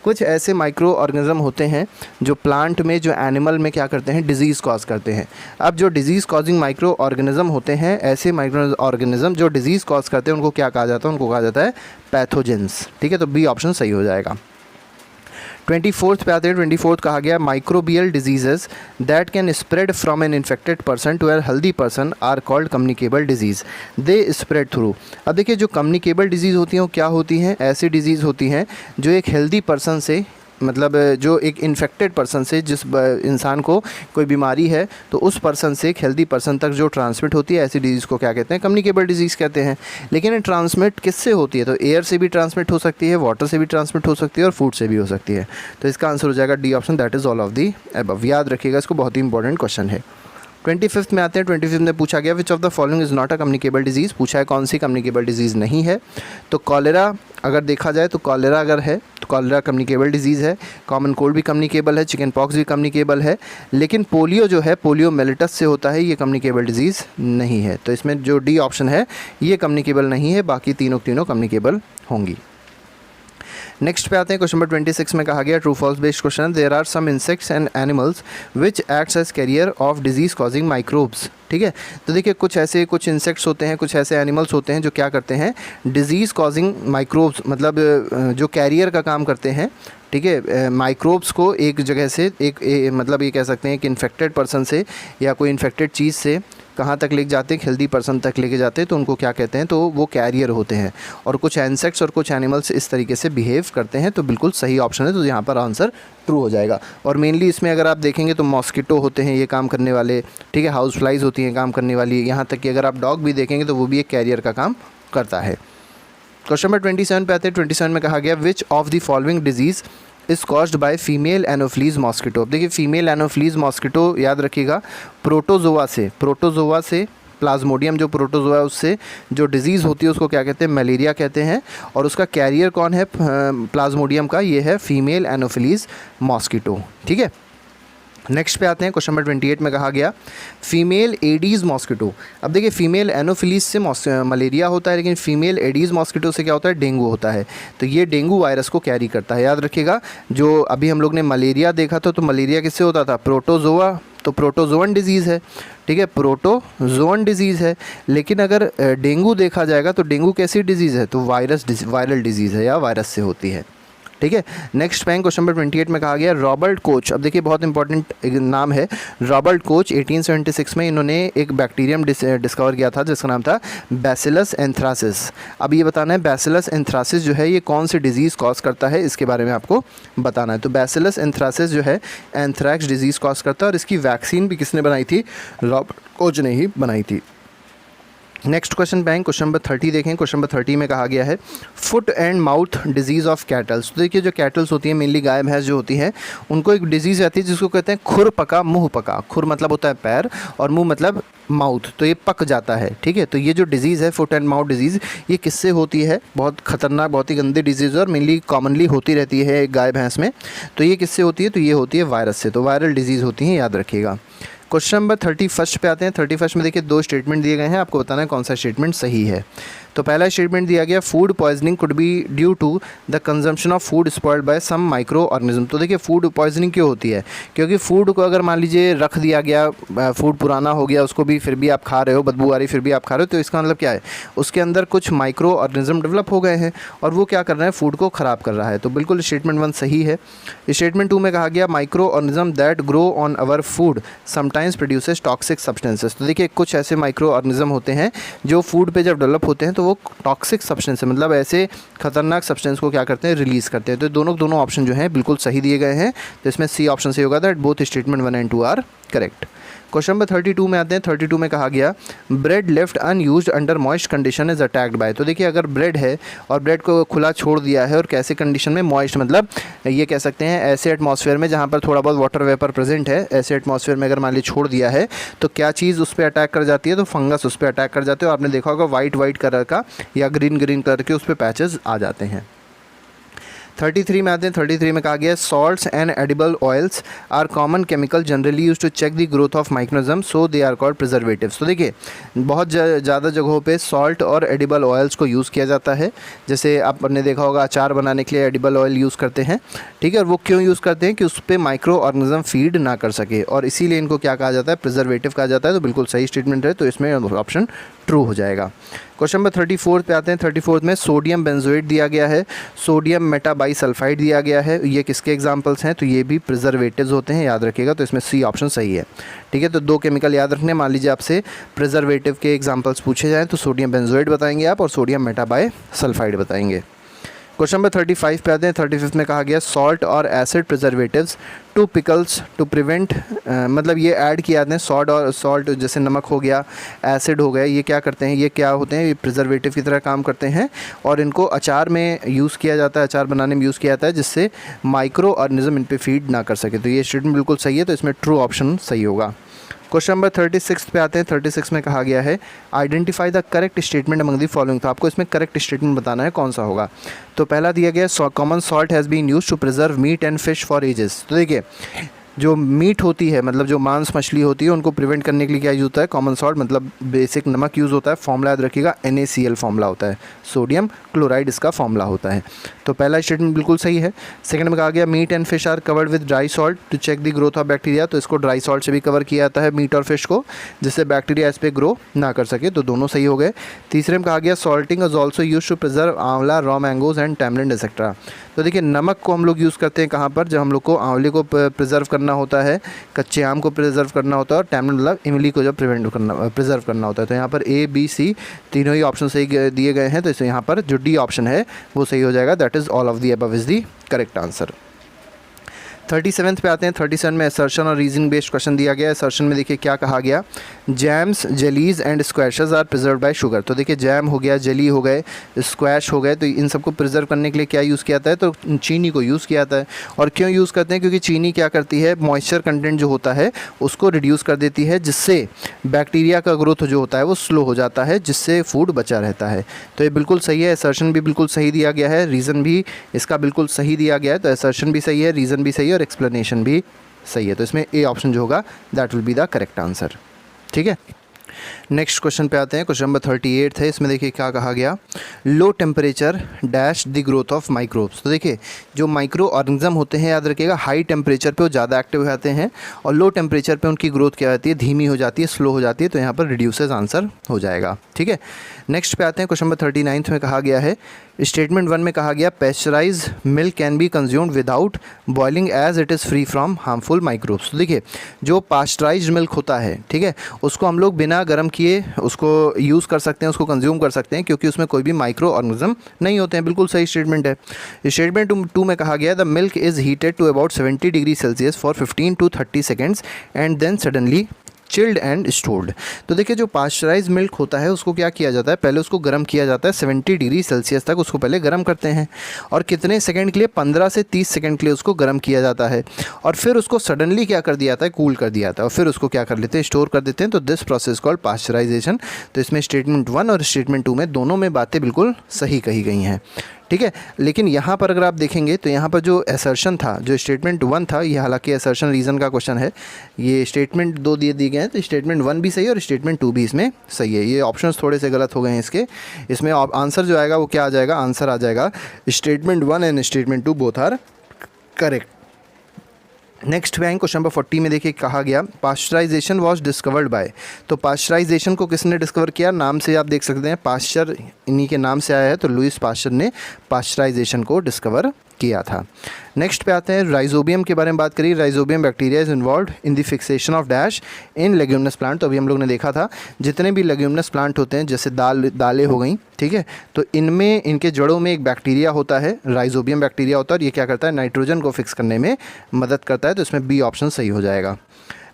कुछ ऐसे माइक्रो ऑर्गेनिज्म होते हैं जो प्लांट में, जो एनिमल में क्या करते हैं, डिजीज़ कॉज करते हैं। अब जो डिजीज़ कॉजिंग माइक्रो ऑर्गेनिज्म होते हैं, ऐसे माइक्रो ऑर्गेनिज्म जो डिजीज़ कॉज करते हैं, उनको क्या कहा जाता है, उनको कहा जाता है पैथोजेंस, ठीक है। तो बी ऑप्शन सही हो जाएगा। 24th पे आते हैं। 24th कहा गया, microbial diseases that can spread from an infected person to a healthy person are called communicable disease, they spread through. अब देखिए जो कम्युनिकेबल डिजीज़ होती हैं वो क्या होती हैं, ऐसी डिजीज़ होती हैं जो एक हेल्दी पर्सन से, मतलब जो एक इन्फेक्टेड पर्सन से, जिस इंसान को कोई बीमारी है तो उस पर्सन से एक हेल्दी पर्सन तक जो ट्रांसमिट होती है, ऐसी डिजीज़ को क्या कहते हैं, कम्युनिकेबल डिजीज़ कहते हैं। लेकिन ये ट्रांसमिट किससे होती है, तो एयर से भी ट्रांसमिट हो सकती है, वाटर से भी ट्रांसमिट हो सकती है और फूड से भी हो सकती है। तो इसका आंसर हो जाएगा D option, that is all of the above. याद रखिएगा, इसको बहुत ही इंपॉर्टेंट क्वेश्चन है। 25th में आते हैं। 25th में पूछा गया, विच of the following is not a communicable disease. पूछा है कौन सी कम्युनिकेबल डिजीज़ नहीं है, तो कॉलेरा अगर देखा जाए तो कॉलेरा अगर है तो कॉलेरा कम्युनिकेबल डिजीज़ है। कॉमन कोल्ड भी कम्युनिकेबल है, चिकन पॉक्स भी कम्युनिकेबल है, लेकिन पोलियो जो है, पोलियो मेलिटस से होता है, ये कम्युनिकेबल डिजीज़ नहीं है। तो इसमें जो डी ऑप्शन है ये कम्युनिकेबल नहीं है, बाकी तीनों कम्युनिकेबल होंगी। नेक्स्ट पे आते हैं क्वेश्चन नंबर 26 में कहा गया true false based question, there are some insects and animals which acts as carrier of disease causing microbes. ठीक है, तो देखिए कुछ इंसेक्ट्स होते हैं, कुछ ऐसे एनिमल्स होते हैं जो क्या करते हैं, डिजीज़ कॉजिंग माइक्रोब्स मतलब जो कैरियर का काम करते हैं। ठीक है, माइक्रोब्स को एक जगह से मतलब ये कह सकते हैं कि इन्फेक्टेड पर्सन से या कोई इन्फेक्टेड चीज़ से कहाँ तक लेके जाते हैं, हेल्दी पर्सन तक लेके जाते हैं, तो उनको क्या कहते हैं, तो वो कैरियर होते हैं। और कुछ इंसेक्ट्स और कुछ एनिमल्स इस तरीके से बिहेव करते हैं, तो बिल्कुल सही ऑप्शन है, तो यहाँ पर आंसर ट्रू हो जाएगा। और मेनली इसमें अगर आप देखेंगे तो मॉस्किटो होते हैं ये काम करने वाले, ठीक है, हाउस फ्लाइज होती हैं काम करने वाली, यहाँ तक कि अगर आप डॉग भी देखेंगे तो वो भी एक कैरियर का काम करता है। क्वेश्चन नंबर 27 पे आते हैं। 27 में कहा गया विच of the following disease is caused by female Anopheles mosquito. देखिए फीमेल एनोफ्लीज मॉस्किटो याद रखिएगा प्रोटोजोआ से प्लाज्मोडियम जो प्रोटोजोआ है उससे जो डिज़ीज़ होती है उसको क्या कहते हैं, मलेरिया कहते हैं। और उसका कैरियर कौन है प्लाज्मोडियम का, ये है फीमेल एनोफ्लीज मॉस्किटो। ठीक है, नेक्स्ट पे आते हैं। क्वेश्चन नंबर 28 में कहा गया फीमेल एडीज़ मॉस्किटो। अब देखिए फीमेल एनोफिलीज से मलेरिया होता है, लेकिन फीमेल एडीज़ मॉस्किटो से क्या होता है, डेंगू होता है। तो ये डेंगू वायरस को कैरी करता है। याद रखिएगा जो अभी हम लोग ने मलेरिया देखा था, तो मलेरिया किससे होता था, प्रोटोजोआ, तो प्रोटोजोअन डिजीज़ है। ठीक है, प्रोटोजोअन डिजीज़ है। लेकिन अगर डेंगू देखा जाएगा तो डेंगू कैसी डिजीज़ है, तो वायरल डिजीज़ है या वायरस से होती है। ठीक है, नेक्स्ट पैंग क्वेश्चन नंबर 28 में कहा गया रॉबर्ट कोच। अब देखिए बहुत इंपॉर्टेंट नाम है रॉबर्ट कोच। 1876 में इन्होंने एक बैक्टीरियम डिस्कवर किया था जिसका नाम था बैसिलस एंथ्रासिस। अब ये बताना है बैसिलस एंथ्रासिस जो है ये कौन सी डिजीज़ कॉज करता है, इसके बारे में आपको बताना है। तो बैसिलस एंथ्रासिस जो है एंथ्रैक्स डिजीज़ कॉज करता है और इसकी वैक्सीन भी किसने बनाई थी, रॉबर्ट कोच ने ही बनाई थी। Next question bank question number 30 देखें। क्वेश्चन नंबर 30 में कहा गया है foot and mouth disease of kettles. तो देखिए जो कैटल्स होती हैं मेनली गाय भैंस जो होती हैं उनको एक डिजीज़ आती है जिसको कहते हैं खुर पका मुँह पका। खुर मतलब होता है पैर और मुँह मतलब माउथ, तो ये पक जाता है। ठीक है, तो ये जो डिजीज़ है फुट एंड माउथ डिजीज़ ये किससे होती है, बहुत खतरनाक बहुत ही गंदी डिजीज़ है और मेनली कॉमनली होती रहती है गाय भैंस में। तो ये किससे होती है, तो ये होती है वायरस से। तो वायरल डिजीज़ होती हैं, याद रखिएगा। क्वेश्चन नंबर 31 पे आते हैं। 31 में देखिए दो स्टेटमेंट दिए गए हैं, आपको बताना है कौन सा स्टेटमेंट सही है। तो पहला स्टेटमेंट दिया गया food poisoning could be due to the consumption of food spoiled by some micro organism. तो देखिए फूड पॉइजनिंग क्यों होती है, क्योंकि फूड को अगर मान लीजिए रख दिया गया, फूड पुराना हो गया, उसको भी फिर भी आप खा रहे हो, बदबू आ रही फिर भी आप खा रहे हो, तो इसका मतलब क्या है, उसके अंदर कुछ माइक्रो ऑर्गेनिज्म डेवलप हो गए हैं और वो क्या कर रहे हैं, फूड को ख़राब कर रहा है। तो बिल्कुल स्टेटमेंट 1 सही है। स्टेटमेंट 2 में कहा गया micro organism that grow on our food sometimes produces toxic substances. तो देखिए कुछ ऐसे माइक्रो ऑर्गेनिज्म होते हैं जो फूड पे जब डेवलप होते हैं तो वो टॉक्सिक सब्सटेंस है, मतलब ऐसे खतरनाक सब्सटेंस को क्या करते हैं, रिलीज़ करते हैं। तो दोनों ऑप्शन जो हैं बिल्कुल सही दिए गए हैं। तो इसमें सी ऑप्शन सही होगा, that both statement 1 and 2 are correct. Question number 32 में आते हैं। 32 में कहा गया bread left unused under moist condition is attacked by. तो देखिए अगर ब्रेड है और ब्रेड को खुला छोड़ दिया है और कैसे कंडीशन में, मॉइस्ट मतलब ये कह सकते हैं ऐसे एटमॉस्फेयर में जहाँ पर थोड़ा बहुत वाटर वेपर प्रेजेंट है, ऐसे एटमॉस्फेयर में अगर मान लीजिए छोड़ दिया है तो क्या चीज़ उस पर अटैक कर जाती है, तो फंगस उस पर अटैक कर जाते हैं। और आपने देखा होगा वाइट कलर का या ग्रीन कलर के उस पर पैचेस आ जाते हैं। 33 में आते हैं। 33 में कहा गया salts and edible oils are common chemical generally use to check the growth of microorganism so they are called preservatives. तो देखिए बहुत ज़्यादा जगहों पे सॉल्ट और एडिबल ऑयल्स को यूज़ किया जाता है। जैसे आपने देखा होगा अचार बनाने के लिए एडिबल ऑयल यूज़ करते हैं, ठीक है, और वो क्यों यूज़ करते हैं कि उस पर माइक्रो ऑर्गेनिज्म फीड ना कर सके और इसीलिए इनको क्या कहा जाता है, प्रिजर्वेटिव कहा जाता है। तो बिल्कुल सही स्टेटमेंट है, तो इसमें ऑप्शन ट्रू हो जाएगा। क्वेश्चन नंबर 34 पे आते हैं। 34 में सोडियम बेंजोएट दिया गया है, सोडियम मेटाबाइसल्फाइड दिया गया है, ये किसके एग्जांपल्स हैं, तो ये भी प्रिजर्वेटिव्स होते हैं, याद रखिएगा। तो इसमें सी ऑप्शन सही है, ठीक है। तो दो केमिकल याद रखने, मान लीजिए आपसे प्रिजर्वेटिव के एग्जांपल्स पूछे जाएँ तो सोडियम बेंजोएट बताएंगे आप और सोडियम मेटाबाइसल्फाइड बताएंगे। क्वेश्चन नंबर 35 पे आते हैं। 35 में कहा गया सॉल्ट और acid preservatives to pickles to prevent, मतलब ये ऐड किया जाते हैं सॉल्ट जैसे नमक हो गया, एसिड हो गया, ये क्या करते हैं, ये क्या होते हैं, ये प्रिजर्वेटिव की तरह काम करते हैं और इनको अचार में यूज़ किया जाता है, अचार बनाने में यूज़ किया जाता है जिससे माइक्रो ऑर्गेनिज्म इन पर फीड ना कर सके। तो ये स्टेटमेंट बिल्कुल सही है, तो इसमें ट्रू ऑप्शन सही होगा। क्वेश्चन नंबर 36 पे आते हैं। 36 में कहा गया है identify the correct statement among the following. तो आपको इसमें करेक्ट स्टेटमेंट बताना है कौन सा होगा। तो पहला दिया गया common salt has been used to preserve meat and fish for ages. तो देखिए जो मीट होती है, मतलब जो मांस मछली होती है, उनको प्रिवेंट करने के लिए क्या यूज़ होता है? कॉमन सॉल्ट, मतलब बेसिक नमक यूज़ होता है। फॉर्मूला याद रखिएगा, NaCl फॉर्मूला होता है, सोडियम क्लोराइड इसका फॉर्मूला होता है। तो पहला स्टेटमेंट बिल्कुल सही है। सेकंड में कहा गया meat and fish are covered with dry salt to check the growth of bacteria, तो इसको ड्राई सॉल्ट से भी कवर किया जाता है मीट और फिश को, जिससे बैक्टीरिया इस पर ग्रो ना कर सके, तो दोनों सही हो गए। तीसरे में कहा गया salting is also use to preserve amla, raw mangoes and tamarind etcetera. तो देखिए नमक को हम लोग यूज़ करते हैं कहाँ पर? जब हम लोग को आंवले को प्रिजर्व करना होता है, कच्चे आम को प्रिजर्व करना होता है, और टैमरिंड मतलब इमली को जब प्रिजर्व करना होता है। तो यहाँ पर A, B, C तीनों ही ऑप्शन सही दिए गए हैं, तो इससे यहाँ पर जो D ऑप्शन है वो सही हो जाएगा। That is all of the above is the correct answer. 37 पे आते हैं। 37 में असर्शन और रीजनिंग बेस्ड क्वेश्चन दिया गया है। असर्शन में देखिए क्या कहा गया, jams, jellies and squashes are preserve by sugar. तो देखिए जैम हो गया, जेली हो गए, स्क्वैश हो गए, तो इन सबको प्रिजर्व करने के लिए क्या यूज़ किया जाता है? तो चीनी को यूज़ किया जाता है। और क्यों यूज़ करते हैं? क्योंकि चीनी क्या करती है, मॉइस्चर कंटेंट जो होता है उसको रिड्यूस कर देती है, जिससे बैक्टीरिया का ग्रोथ जो होता है वो स्लो हो जाता है, जिससे फूड बचा रहता है। तो ये बिल्कुल सही है। असर्शन भी बिल्कुल सही दिया गया है, रीज़न भी इसका बिल्कुल सही दिया गया है। तो असर्शन भी सही है, रीज़न भी सही है और एक्सप्लेनेशन भी सही है। तो इसमें ए ऑप्शन जो होगा that will be the correct answer. ठीक है, नेक्स्ट क्वेश्चन पे आते हैं। क्वेश्चन नंबर 38 है। इसमें देखिए क्या कहा गया, low temperature dash the growth of microbes. तो देखिए जो माइक्रो ऑर्गेनिज्म होते हैं, याद रखिएगा हाई टेम्परेचर पे वो ज़्यादा एक्टिव हो जाते हैं, और लो टेम्परेचर पे उनकी ग्रोथ क्या होती है, धीमी हो जाती है, स्लो हो जाती है। तो यहाँ पर रिड्यूसेस आंसर हो जाएगा। ठीक है, नेक्स्ट पे आते हैं। क्वेश्चन नंबर 39 में कहा गया है, स्टेटमेंट 1 में कहा गया pasteurise milk can be consumed without boiling as it is free from harmful microbes. तो देखिए जो पास्चराइज्ड मिल्क होता है, ठीक है, उसको हम लोग बिना गर्म किए उसको यूज़ कर सकते हैं, उसको कंज्यूम कर सकते हैं, क्योंकि उसमें कोई भी माइक्रो ऑर्गेनिज्म नहीं होते हैं। बिल्कुल सही स्टेटमेंट है। स्टेटमेंट 2 में कहा गया the milk is heated to about 70 degree celsius for 15 to 30 seconds and then suddenly chilled and stored. तो देखिए जो पास्चराइज मिल्क होता है उसको क्या किया जाता है, पहले उसको गर्म किया जाता है, 70 डिग्री सेल्सियस तक उसको पहले गर्म करते हैं, और कितने सेकंड के लिए, 15 से 30 सेकंड के लिए उसको गर्म किया जाता है, और फिर उसको सडनली क्या कर दिया जाता है, कूल कर दिया जाता है, और फिर उसको क्या कर लेते हैं, स्टोर कर देते हैं। तो दिस प्रोसेस कॉल्ड पास्चराइजेशन। तो इसमें स्टेटमेंट 1 और स्टेटमेंट 2 में दोनों में बातें बिल्कुल सही कही गई हैं। ठीक है, लेकिन यहाँ पर अगर आप देखेंगे तो यहाँ पर जो असर्शन था, जो स्टेटमेंट 1 था, ये हालांकि असर्शन रीज़न का क्वेश्चन है, ये स्टेटमेंट 2 दिए गए हैं, तो स्टेटमेंट 1 भी सही है और स्टेटमेंट 2 भी इसमें सही है। ये ऑप्शंस थोड़े से गलत हो गए हैं इसके। इसमें आंसर जो आएगा वो क्या आ जाएगा, आंसर आ जाएगा statement 1 and statement 2 both are correct. Next पे क्वेश्चन नंबर 40 में देखिए कहा गया पास्चराइजेशन वॉज डिस्कवर्ड बाय। तो पास्चराइजेशन को किसने डिस्कवर किया, नाम से आप देख सकते हैं, पास्चर इन्हीं के नाम से आया है, तो लुईस पास्चर ने पास्चराइजेशन को डिस्कवर किया था। नेक्स्ट पे आते हैं, राइजोबियम के बारे में बात करिए। Rhizobium bacteria is involve in the fixation of dash in leguminous plant. तो अभी हम लोग ने देखा था जितने भी लेग्यूमिनस प्लांट होते हैं, जैसे दालें हो गई, ठीक है, तो इनमें इनके जड़ों में एक बैक्टीरिया होता है, राइजोबियम बैक्टीरिया होता है, और ये क्या करता है, नाइट्रोजन को फिक्स करने में मदद करता है। तो इसमें बी ऑप्शन सही हो जाएगा।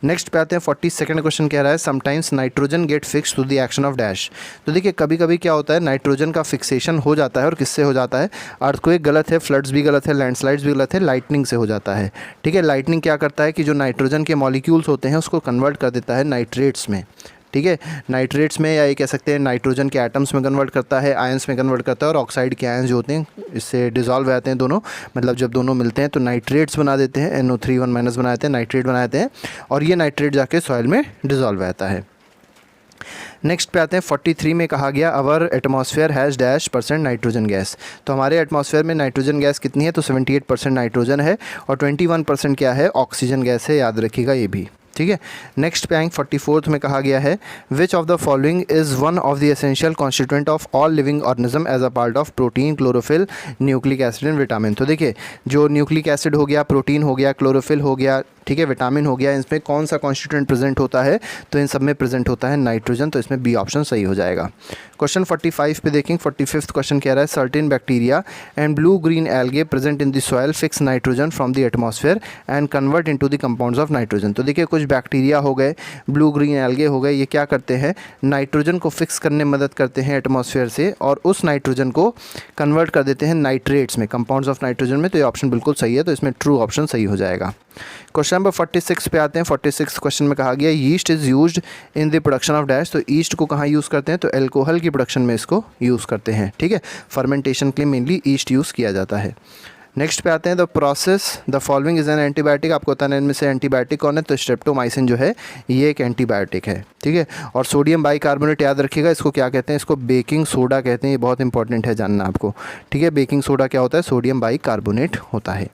नेक्स्ट पे आते हैं 42nd क्वेश्चन कह रहा है sometimes nitrogen get fix to the action of dash. तो देखिए कभी कभी क्या होता है, नाइट्रोजन का फिक्सेशन हो जाता है, और किससे हो जाता है, अर्थक्वेक गलत है, फ्लड्स भी गलत है, लैंडस्लाइड्स भी गलत है, लाइटनिंग से हो जाता है। ठीक है, लाइटनिंग क्या करता है कि जो नाइट्रोजन के मॉलिक्यूल्स होते हैं उसको कन्वर्ट कर देता है नाइट्रेट्स में। ठीक है, नाइट्रेट्स में, या ये कह सकते हैं नाइट्रोजन के एटम्स में कन्वर्ट करता है, आयंस में कन्वर्ट करता है, और ऑक्साइड के आयंस जो होते हैं इससे डिज़ोल्व हो जाते हैं दोनों, मतलब जब दोनों मिलते हैं तो नाइट्रेट्स बना देते हैं, NO3 बना देते हैं, नाइट्रेट बनाते हैं, और ये नाइट्रेट जाके सॉइल में डिज़ोल्व हो जाता है। नेक्स्ट पे आते हैं 43 में कहा गया our atmosphere has dash % nitrogen gas. तो हमारे एटमॉस्फेयर में नाइट्रोजन गैस कितनी है, तो 78% नाइट्रोजन है, और 21% क्या है, ऑक्सीजन गैस है, याद रखिएगा ये भी। ठीक है, नेक्स्ट पे आएंगे 44th में कहा गया है which of the following is one of the essential constituent of all living organism as a part of protein, chlorophyll, nucleic acid and vitamin. तो देखिए जो न्यूक्लिक एसिड हो गया, प्रोटीन हो गया, क्लोरोफिल हो गया, ठीक है, विटामिन हो गया, इसमें कौन सा कॉन्स्टिट्यूएंट प्रेजेंट होता है, तो इन सब में प्रेजेंट होता है नाइट्रोजन। तो इसमें बी ऑप्शन सही हो जाएगा। क्वेश्चन 45 पे देखेंगे, 45th क्वेश्चन कह रहा है certain bacteria and blue green algae present in the soil fix nitrogen from the atmosphere and convert into the compounds of nitrogen. तो देखिए कुछ बैक्टीरिया हो गए, ब्लू ग्रीन एल्गे हो गए, ये क्या करते हैं, नाइट्रोजन को फिक्स करने में मदद करते हैं एटमॉस्फेयर से, और उस नाइट्रोजन को कन्वर्ट कर देते हैं नाइट्रेट्स में, कंपाउंड्स ऑफ नाइट्रोजन में। तो ये ऑप्शन बिल्कुल सही है, तो इसमें ट्रू ऑप्शन सही हो जाएगा। क्वेश्चन नंबर 46 पे आते हैं। 46 क्वेश्चन में कहा गया yeast is used in the production of dash. तो ईस्ट को कहाँ यूज़ करते हैं, तो एल्कोहल की प्रोडक्शन में इसको यूज़ करते हैं। ठीक है, फर्मेंटेशन के लिए मेनली ईस्ट यूज़ किया जाता है। नेक्स्ट पे आते हैं, the process the following is an antibiotic. आपको बताना है इनमें से एंटीबायोटिक कौन है, तो स्ट्रेप्टोमाइसिन जो है ये एक एंटीबायोटिक है, ठीक है। और सोडियम बाइकार्बोनेट याद रखिएगा, इसको क्या कहते हैं, इसको बेकिंग सोडा कहते हैं, ये बहुत इंपॉर्टेंट है जानना आपको, ठीक है। बेकिंग सोडा क्या होता है, सोडियम बाइकार्बोनेट होता है।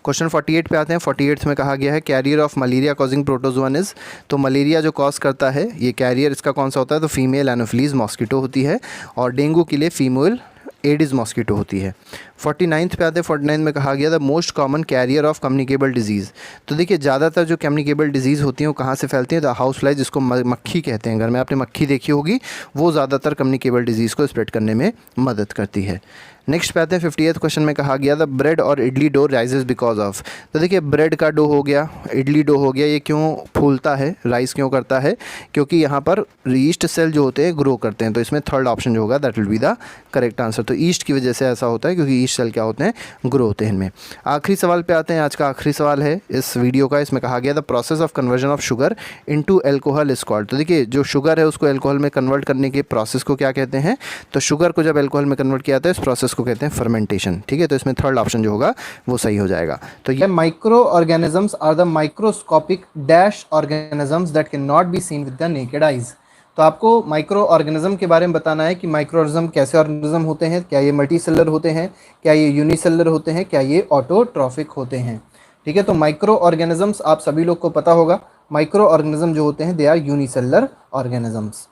क्वेश्चन 48 पे आते हैं। 48 में कहा गया है carrier of malaria causing protozoan is, तो मलेरिया जो कॉज करता है ये कैरियर इसका कौन सा होता है, तो फीमेल एनोफिलीज मॉस्किटो होती है, और डेंगू के लिए फीमेल एडिस मॉस्किटो होती है। 49 पे आते हैं। 49 में कहा गया the most common carrier of communicable disease, तो देखिए ज़्यादातर जो कम्युनिकेबल डिजीज़ होती हैं वो कहाँ से फैलती हैं, द हाउस फ्लाई, जिसको मक्खी कहते हैं, घर में आपने मक्खी देखी होगी, वो ज़्यादातर कम्युनिकेबल डिजीज़ को स्प्रेड करने में मदद करती है। नेक्स्ट पे आते हैं। 58 क्वेश्चन में कहा गया द ब्रेड और idli dough rises because of, तो देखिए ब्रेड का डो हो गया, इडली डो हो गया, ये क्यों फूलता है, राइस क्यों करता है, क्योंकि यहाँ पर ईस्ट सेल जो होते हैं ग्रो करते हैं, तो इसमें थर्ड ऑप्शन जो होगा that will be the correct answer. तो ईस्ट की वजह से ऐसा होता है, क्योंकि ईस्ट सेल क्या होते हैं, ग्रो होते हैं इनमें। आखिरी सवाल पे आते हैं, आज का आखिरी सवाल है इस वीडियो का। इसमें कहा गया the process of conversion of sugar into alcohol is called, तो देखिए जो शुगर है उसको अल्कोहल में कन्वर्ट करने के प्रोसेस को क्या कहते हैं, तो शुगर को जब अल्कोहल में कन्वर्ट किया जाता है इस प्रोसेस को कहते हैं फर्मेंटेशन, ठीक है। तो इसमें थर्ड ऑप्शन जो होगा वो सही हो जाएगा। तो ये micro organisms are the microscopic dash organisms that can not be seen with the naked eyes, तो आपको माइक्रो ऑर्गेनिज्म के बारे में बताना है कि माइक्रो ऑर्गेनिज्म कैसे ऑर्गेनिज्म होते हैं, क्या ये मल्टीसेलर होते हैं, क्या ये यूनिसेलर होते हैं, क्या ये ऑटोट्रॉफिक होते हैं, ठीक है। तो माइक्रो ऑर्गेनिजम्स आप सभी लोग को पता होगा, माइक्रो ऑर्गेनिज्म जो होते हैं they are unicellular organisms.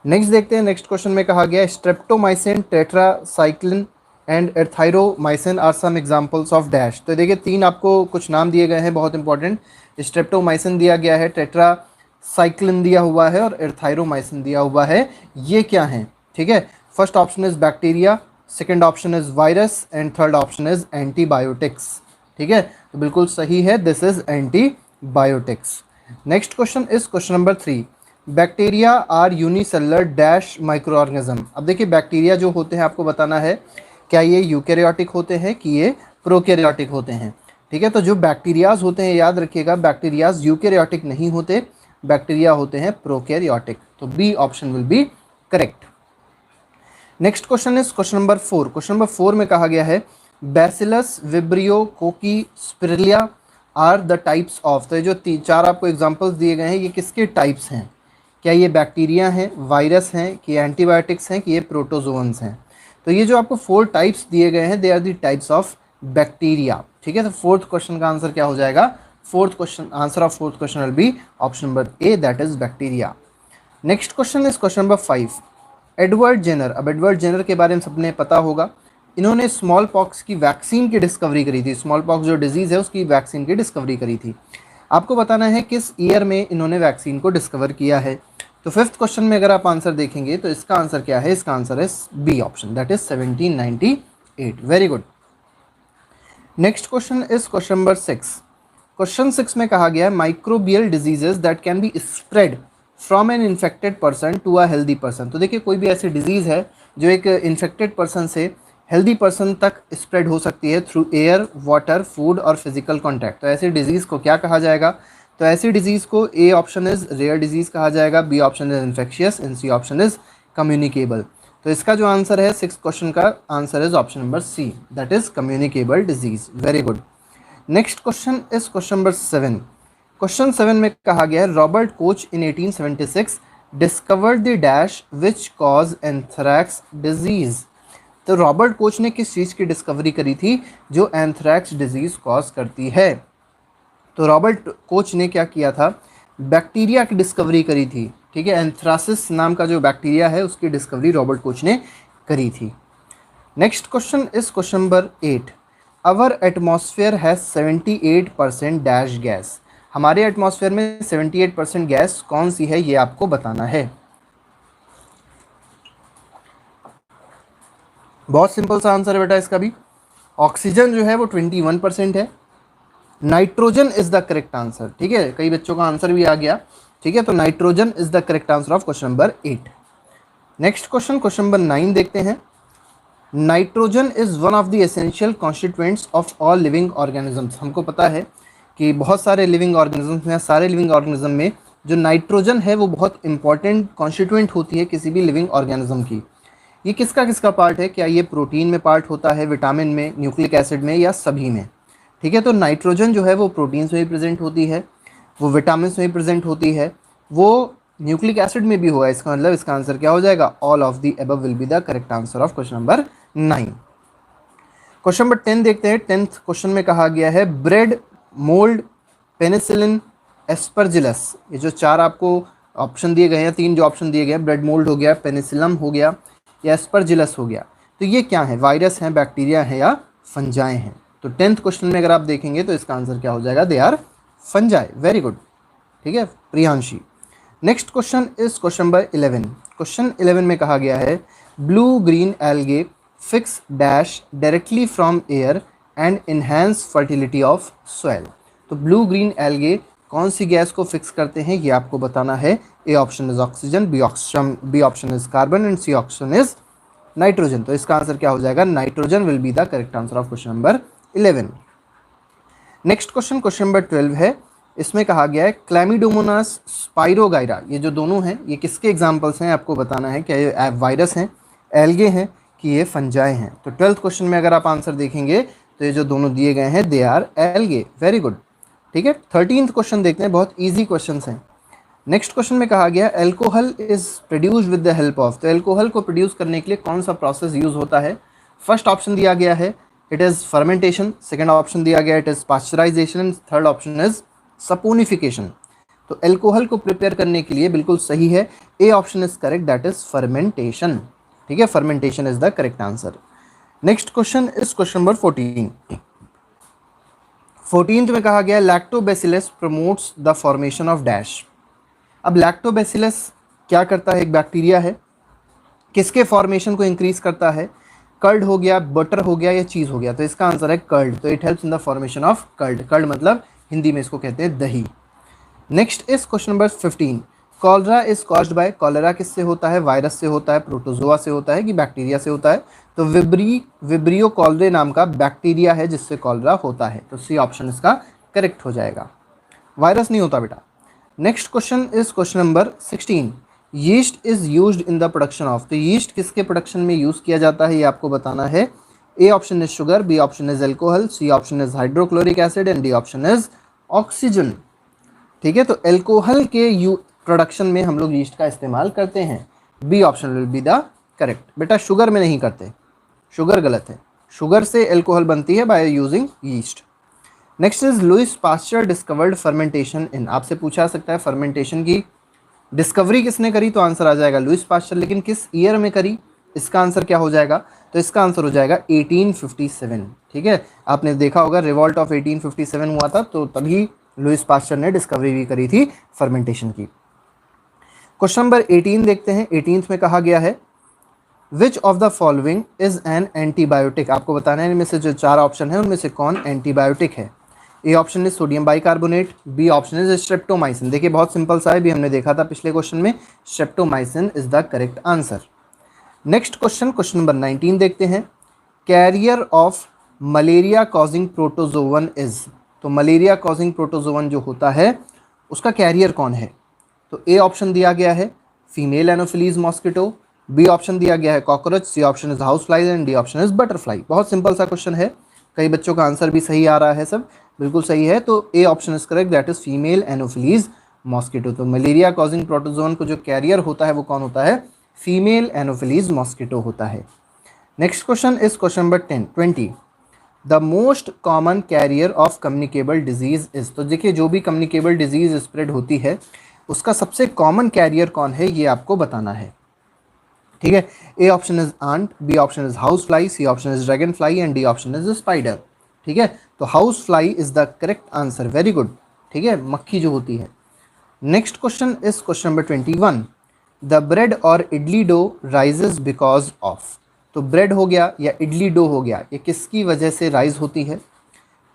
Next देखते हैं। नेक्स्ट क्वेश्चन में कहा गया streptomycin, tetracycline and erythromycin are some examples of dash, तो देखिए तीन आपको कुछ नाम दिए गए हैं बहुत इंपॉर्टेंट, स्ट्रेप्टोमाइसिन दिया गया है, टेट्रासाइक्लिन दिया हुआ है और एर्थाइरोमाइसिन दिया हुआ है, ये क्या हैं, ठीक है। First option is bacteria, second option is virus and third option is antibiotics, ठीक है। तो बिल्कुल सही है, this is antibiotics. Next question is question number 3, bacteria are unicellular dash micro organism. अब देखिए बैक्टीरिया जो होते हैं आपको बताना है क्या ये यूकैरियोटिक होते हैं कि ये प्रोकैरियोटिक होते हैं, ठीक है। तो जो बैक्टीरियाज होते हैं याद रखिएगा, बैक्टीरियाज यूकैरियोटिक नहीं होते, बैक्टीरिया होते हैं प्रोकैरियोटिक, तो B option will be correct. Next question is question number 4। Question number 4 में कहा गया है bacillus, vibrio, cocci, spirulina are the types of, तो ये जो चार आपको एग्जांपल्स दिए गए हैं ये किसके टाइप्स हैं, क्या ये बैक्टीरिया हैं, वायरस हैं, कि एंटीबायोटिक्स हैं, कि ये प्रोटोजोअन्स हैं। तो ये जो आपको 4 टाइप्स दिए गए हैं they are the types of bacteria, ठीक है। तो फोर्थ क्वेश्चन का आंसर क्या हो जाएगा, fourth question, answer of fourth question will be option number A, that is bacteria. Next question is question number 5, Edward Jenner. अब एडवर्ड जेनर के बारे में सबने पता होगा, इन्होंने स्मॉल पॉक्स की वैक्सीन की डिस्कवरी करी थी, स्मॉल पॉक्स जो डिजीज़ है उसकी वैक्सीन की डिस्कवरी करी थी। आपको बताना है किस ईयर में इन्होंने वैक्सीन को डिस्कवर किया है। तो फिफ्थ क्वेश्चन में अगर आप आंसर देखेंगे तो इसका आंसर क्या है, इसका आंसर है B option, that is 1798। Very good. Next question is question number 6। Question 6 में कहा गया है microbial diseases that can be spread from an infected person to a healthy person. तो देखिए कोई भी ऐसी डिजीज़ है जो एक इन्फेक्टेड पर्सन से हेल्दी पर्सन तक स्प्रेड हो सकती है थ्रू एयर, वाटर, फूड और फिजिकल कॉन्टैक्ट। तो ऐसी डिजीज़ को क्या कहा जाएगा, तो ऐसी डिजीज़ को A option is rare disease कहा जाएगा, B option is infectious and C option is communicable. तो इसका जो आंसर है 6th क्वेश्चन का answer is option number C, that is communicable disease. Very good. Next question is question number 7। Question 7 में कहा गया है Robert Koch in 1876 discovered the dash which cause anthrax disease. तो रॉबर्ट कोच ने किस चीज़ की discovery करी थी जो एंथ्रैक्स डिजीज़ कॉज करती है। तो रॉबर्ट कोच ने क्या किया था, बैक्टीरिया की डिस्कवरी करी थी, ठीक है। एंथ्रासिस नाम का जो बैक्टीरिया है उसकी डिस्कवरी रॉबर्ट कोच ने करी थी। Next question is question number 8। Our atmosphere has 78% dash gas. हमारे एटमॉस्फेयर में 78% गैस कौन सी है ये आपको बताना है। बहुत सिंपल सा आंसर है बेटा इसका भी, ऑक्सीजन जो है वो 21% है, nitrogen is the correct answer, ठीक है। कई बच्चों का आंसर भी आ गया, ठीक है। तो nitrogen is the correct answer of question number 8। Next question, question number 9 देखते हैं। Nitrogen is one of the essential constituents of all living organisms. हमको पता है कि बहुत सारे लिविंग ऑर्गेनिजम्स में, सारे लिविंग ऑर्गेनिज्म में जो नाइट्रोजन है वो बहुत इंपॉर्टेंट कॉन्स्टिट्यूएंट होती है किसी भी लिविंग ऑर्गेनिज्म की। ये किसका किसका पार्ट है, क्या ये प्रोटीन में पार्ट होता है, विटामिन में, न्यूक्लिक एसिड में, या सभी में? ठीक है, तो नाइट्रोजन जो है वो प्रोटीन्स में भी प्रेजेंट होती है, वो विटामिन में भी प्रेजेंट होती है, वो न्यूक्लिक एसिड में भी होगा। इसका मतलब इसका आंसर क्या हो जाएगा, all of the above will be the correct answer of question number 9। Question number 10 देखते हैं। 10th क्वेश्चन में कहा गया है ब्रेड, मोल्ड, पेनिसिलिन, एस्परजिलस, ये जो चार आपको ऑप्शन दिए गए हैं, तीन जो ऑप्शन दिए गए हैं, ब्रेड मोल्ड हो गया, पेनिसिलम हो गया, या एस्परजिलस हो गया, तो ये क्या है, वायरस हैं, बैक्टीरिया हैं, या फंजाई हैं? तो 10th क्वेश्चन में अगर आप देखेंगे तो इसका आंसर क्या हो जाएगा, they are fungi. Very good, ठीक है Priyanshi. Next question is question number 11। Question 11 में कहा गया है blue green algae fix dash directly from air and enhance fertility of soil. तो ब्लू ग्रीन एल्गे कौन सी गैस को फिक्स करते हैं, ये आपको बताना है। A option is oxygen, B option is carbon, and C option is nitrogen. तो इसका आंसर क्या हो जाएगा, nitrogen will be the correct answer of question number 11। Next question, question number 12 है। इसमें कहा गया है क्लैमिडोमोनास, स्पाइरोगाइरा, ये जो दोनों हैं ये किसके एग्जाम्पल्स हैं, आपको बताना है। क्या ये वायरस हैं, एल्गे हैं, कि ये फंजाई हैं? तो 12th क्वेश्चन में अगर आप आंसर देखेंगे तो ये जो दोनों दिए गए हैं they are algae. Very good, ठीक है। 13th क्वेश्चन देखते हैं, बहुत ईजी क्वेश्चन हैं। नेक्स्ट क्वेश्चन में कहा गया alcohol is produced with the help of. तो एल्कोहल को प्रोड्यूस करने के लिए कौन सा प्रोसेस यूज होता है? फर्स्ट ऑप्शन दिया गया है it is fermentation, second option दिया गया it is pasteurization, third option is saponification. तो एल्कोहल को प्रिपेयर करने के लिए बिल्कुल सही है, A option is correct, that is fermentation. ठीक है, fermentation is the correct answer. Next question is question number 14। 14th में कहा गया lactobacillus promotes the formation of dash. अब लैक्टोबैसिलस क्या करता है, एक बैक्टीरिया है, किसके फॉर्मेशन को इंक्रीज करता है? कर्ड हो गया, बटर हो गया, या चीज़ हो गया? तो इसका आंसर है कर्ड। तो it helps in the formation of curd. Curd मतलब हिंदी में इसको कहते हैं दही। Next is question number 15। Cholera is caused by. Cholera किससे होता है? वायरस से होता है, प्रोटोजोआ से होता है, कि बैक्टीरिया से होता है? तो विब्रियो कॉलरे नाम का बैक्टीरिया है जिससे कॉलरा होता है। तो सी ऑप्शन इसका करेक्ट हो जाएगा, वायरस नहीं होता बेटा। Next question is question number 16। Yeast is used in the production of. तो यीस्ट किसके प्रोडक्शन में यूज किया जाता है, ये आपको बताना है। A option is sugar, B option is alcohol, C option is hydrochloric acid, and D option is oxygen. ठीक है, तो एल्कोहल के प्रोडक्शन में हम लोग यीस्ट का इस्तेमाल करते हैं। B option will be the correct. बेटा शुगर में नहीं करते, शुगर गलत है। शुगर से एल्कोहल बनती है by using yeast. Next is Louis Pasteur discovered fermentation in. आपसे पूछा सकता है फर्मेंटेशन की डिस्कवरी किसने करी, तो आंसर आ जाएगा लुइस पास्चर। लेकिन किस ईयर में करी, इसका आंसर क्या हो जाएगा? तो इसका आंसर हो जाएगा 1857। ठीक है, आपने देखा होगा रिवॉल्ट ऑफ 1857 हुआ था, तो तभी लुइस पास्चर ने डिस्कवरी भी करी थी फर्मेंटेशन की। क्वेश्चन नंबर 18 देखते हैं। 18th में कहा गया है which of the following is an antibiotic. आपको बताना है इनमें से जो चार ऑप्शन है उनमें से कौन एंटीबायोटिक है। A option is sodium bicarbonate, B option is streptomycin. देखिए बहुत सिंपल सा है, भी हमने देखा था पिछले क्वेश्चन में। Streptomycin is the correct answer. Next question, question number 19 देखते हैं। Carrier of malaria causing protozoan is. तो मलेरिया कॉजिंग प्रोटोजोवन जो होता है उसका कैरियर कौन है? तो ए ऑप्शन दिया गया है female anopheles mosquito, B option दिया गया है cockroach, C option is house flies, and D option is butterfly. बहुत सिंपल सा क्वेश्चन है, कई बच्चों का आंसर भी सही आ रहा है, सब बिल्कुल सही है। तो A option is correct, that is female anopheles mosquito. तो मलेरिया कॉजिंग प्रोटोजोन को जो कैरियर होता है वो कौन होता है? फीमेल एनोफिलीज मॉस्किटो होता है। Next question is question number 20। The most common carrier of communicable disease is. तो देखिए जो भी कम्युनिकेबल डिजीज स्प्रेड होती है उसका सबसे कॉमन कैरियर कौन है, ये आपको बताना है। ठीक है, A option is ant, B option is house fly, C option is dragon fly, and D option is spider. ठीक है, तो house fly is the correct answer. Very good, ठीक है, मक्खी जो होती है। Next question is question number 21। The bread और idli dough rises because of. तो ब्रेड हो गया या इडली डो हो गया, ये किसकी वजह से राइज होती है?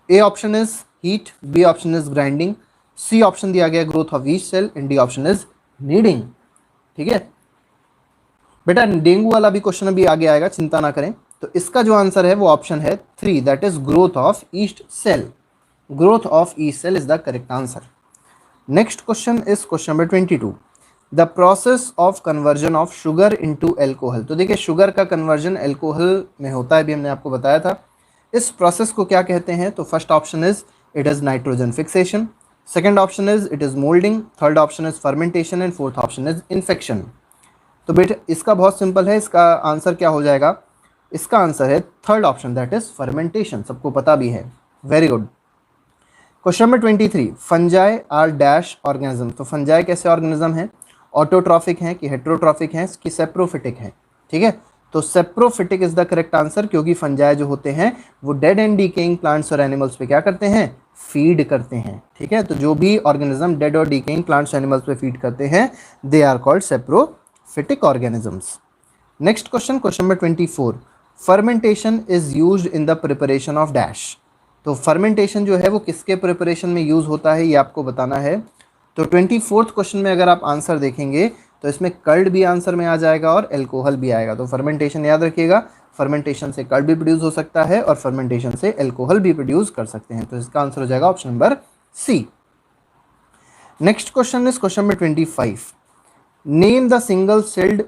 A option is heat, B option is grinding, C option दिया गया growth of yeast cell, and D option is kneading. ठीक है बेटा, डेंगू वाला भी क्वेश्चन अभी आगे आएगा, चिंता ना करें। तो इसका जो आंसर है वो ऑप्शन है 3, that is growth of yeast cell. Growth of yeast cell is the correct answer. Next question is question number 22। The process of conversion of sugar into alcohol. तो देखिए शुगर का कन्वर्जन अल्कोहल में होता है, भी हमने आपको बताया था। इस प्रोसेस को क्या कहते हैं? तो first option is it is nitrogen fixation, second option is it is moulding, third option is fermentation and fourth option is infection. तो बेटा इसका बहुत सिंपल है, इसका आंसर क्या हो जाएगा? इसका आंसर है third option, that is fermentation. सबको पता भी है, very good. Question number 23, fungi are dash organism. तो फंजाई कैसे ऑर्गेनिज्म है? ऑटोट्रॉफिक हैं कि हेट्रोट्रॉफिक हैं कि सेप्रोफिटिक हैं? ठीक है, तो saprophytic is the correct answer, क्योंकि फंजाई जो होते हैं वो डेड एंड डीकेइंग प्लांट्स और एनिमल्स पे क्या करते हैं? फीड करते हैं। ठीक है, तो जो भी ऑर्गेनिज्म डेड और डीकेइंग प्लांट्स एनिमल्स पे फीड करते हैं they are called saprophytic organisms. Next question, question number 24, fermentation is used in the preparation of dash. तो फर्मेंटेशन जो है वो किसके प्रिपरेशन में यूज़ होता है, ये आपको बताना है। तो 24th क्वेश्चन में अगर आप आंसर देखेंगे तो इसमें कर्ड भी आंसर में आ जाएगा और एल्कोहल भी आएगा। तो फर्मेंटेशन याद रखिएगा, फर्मेंटेशन से कर्ड भी प्रोड्यूस हो सकता है और फर्मेंटेशन से एल्कोहल भी प्रोड्यूस कर सकते हैं। तो इसका आंसर हो जाएगा option number C. Next question is question number 25, name the single celled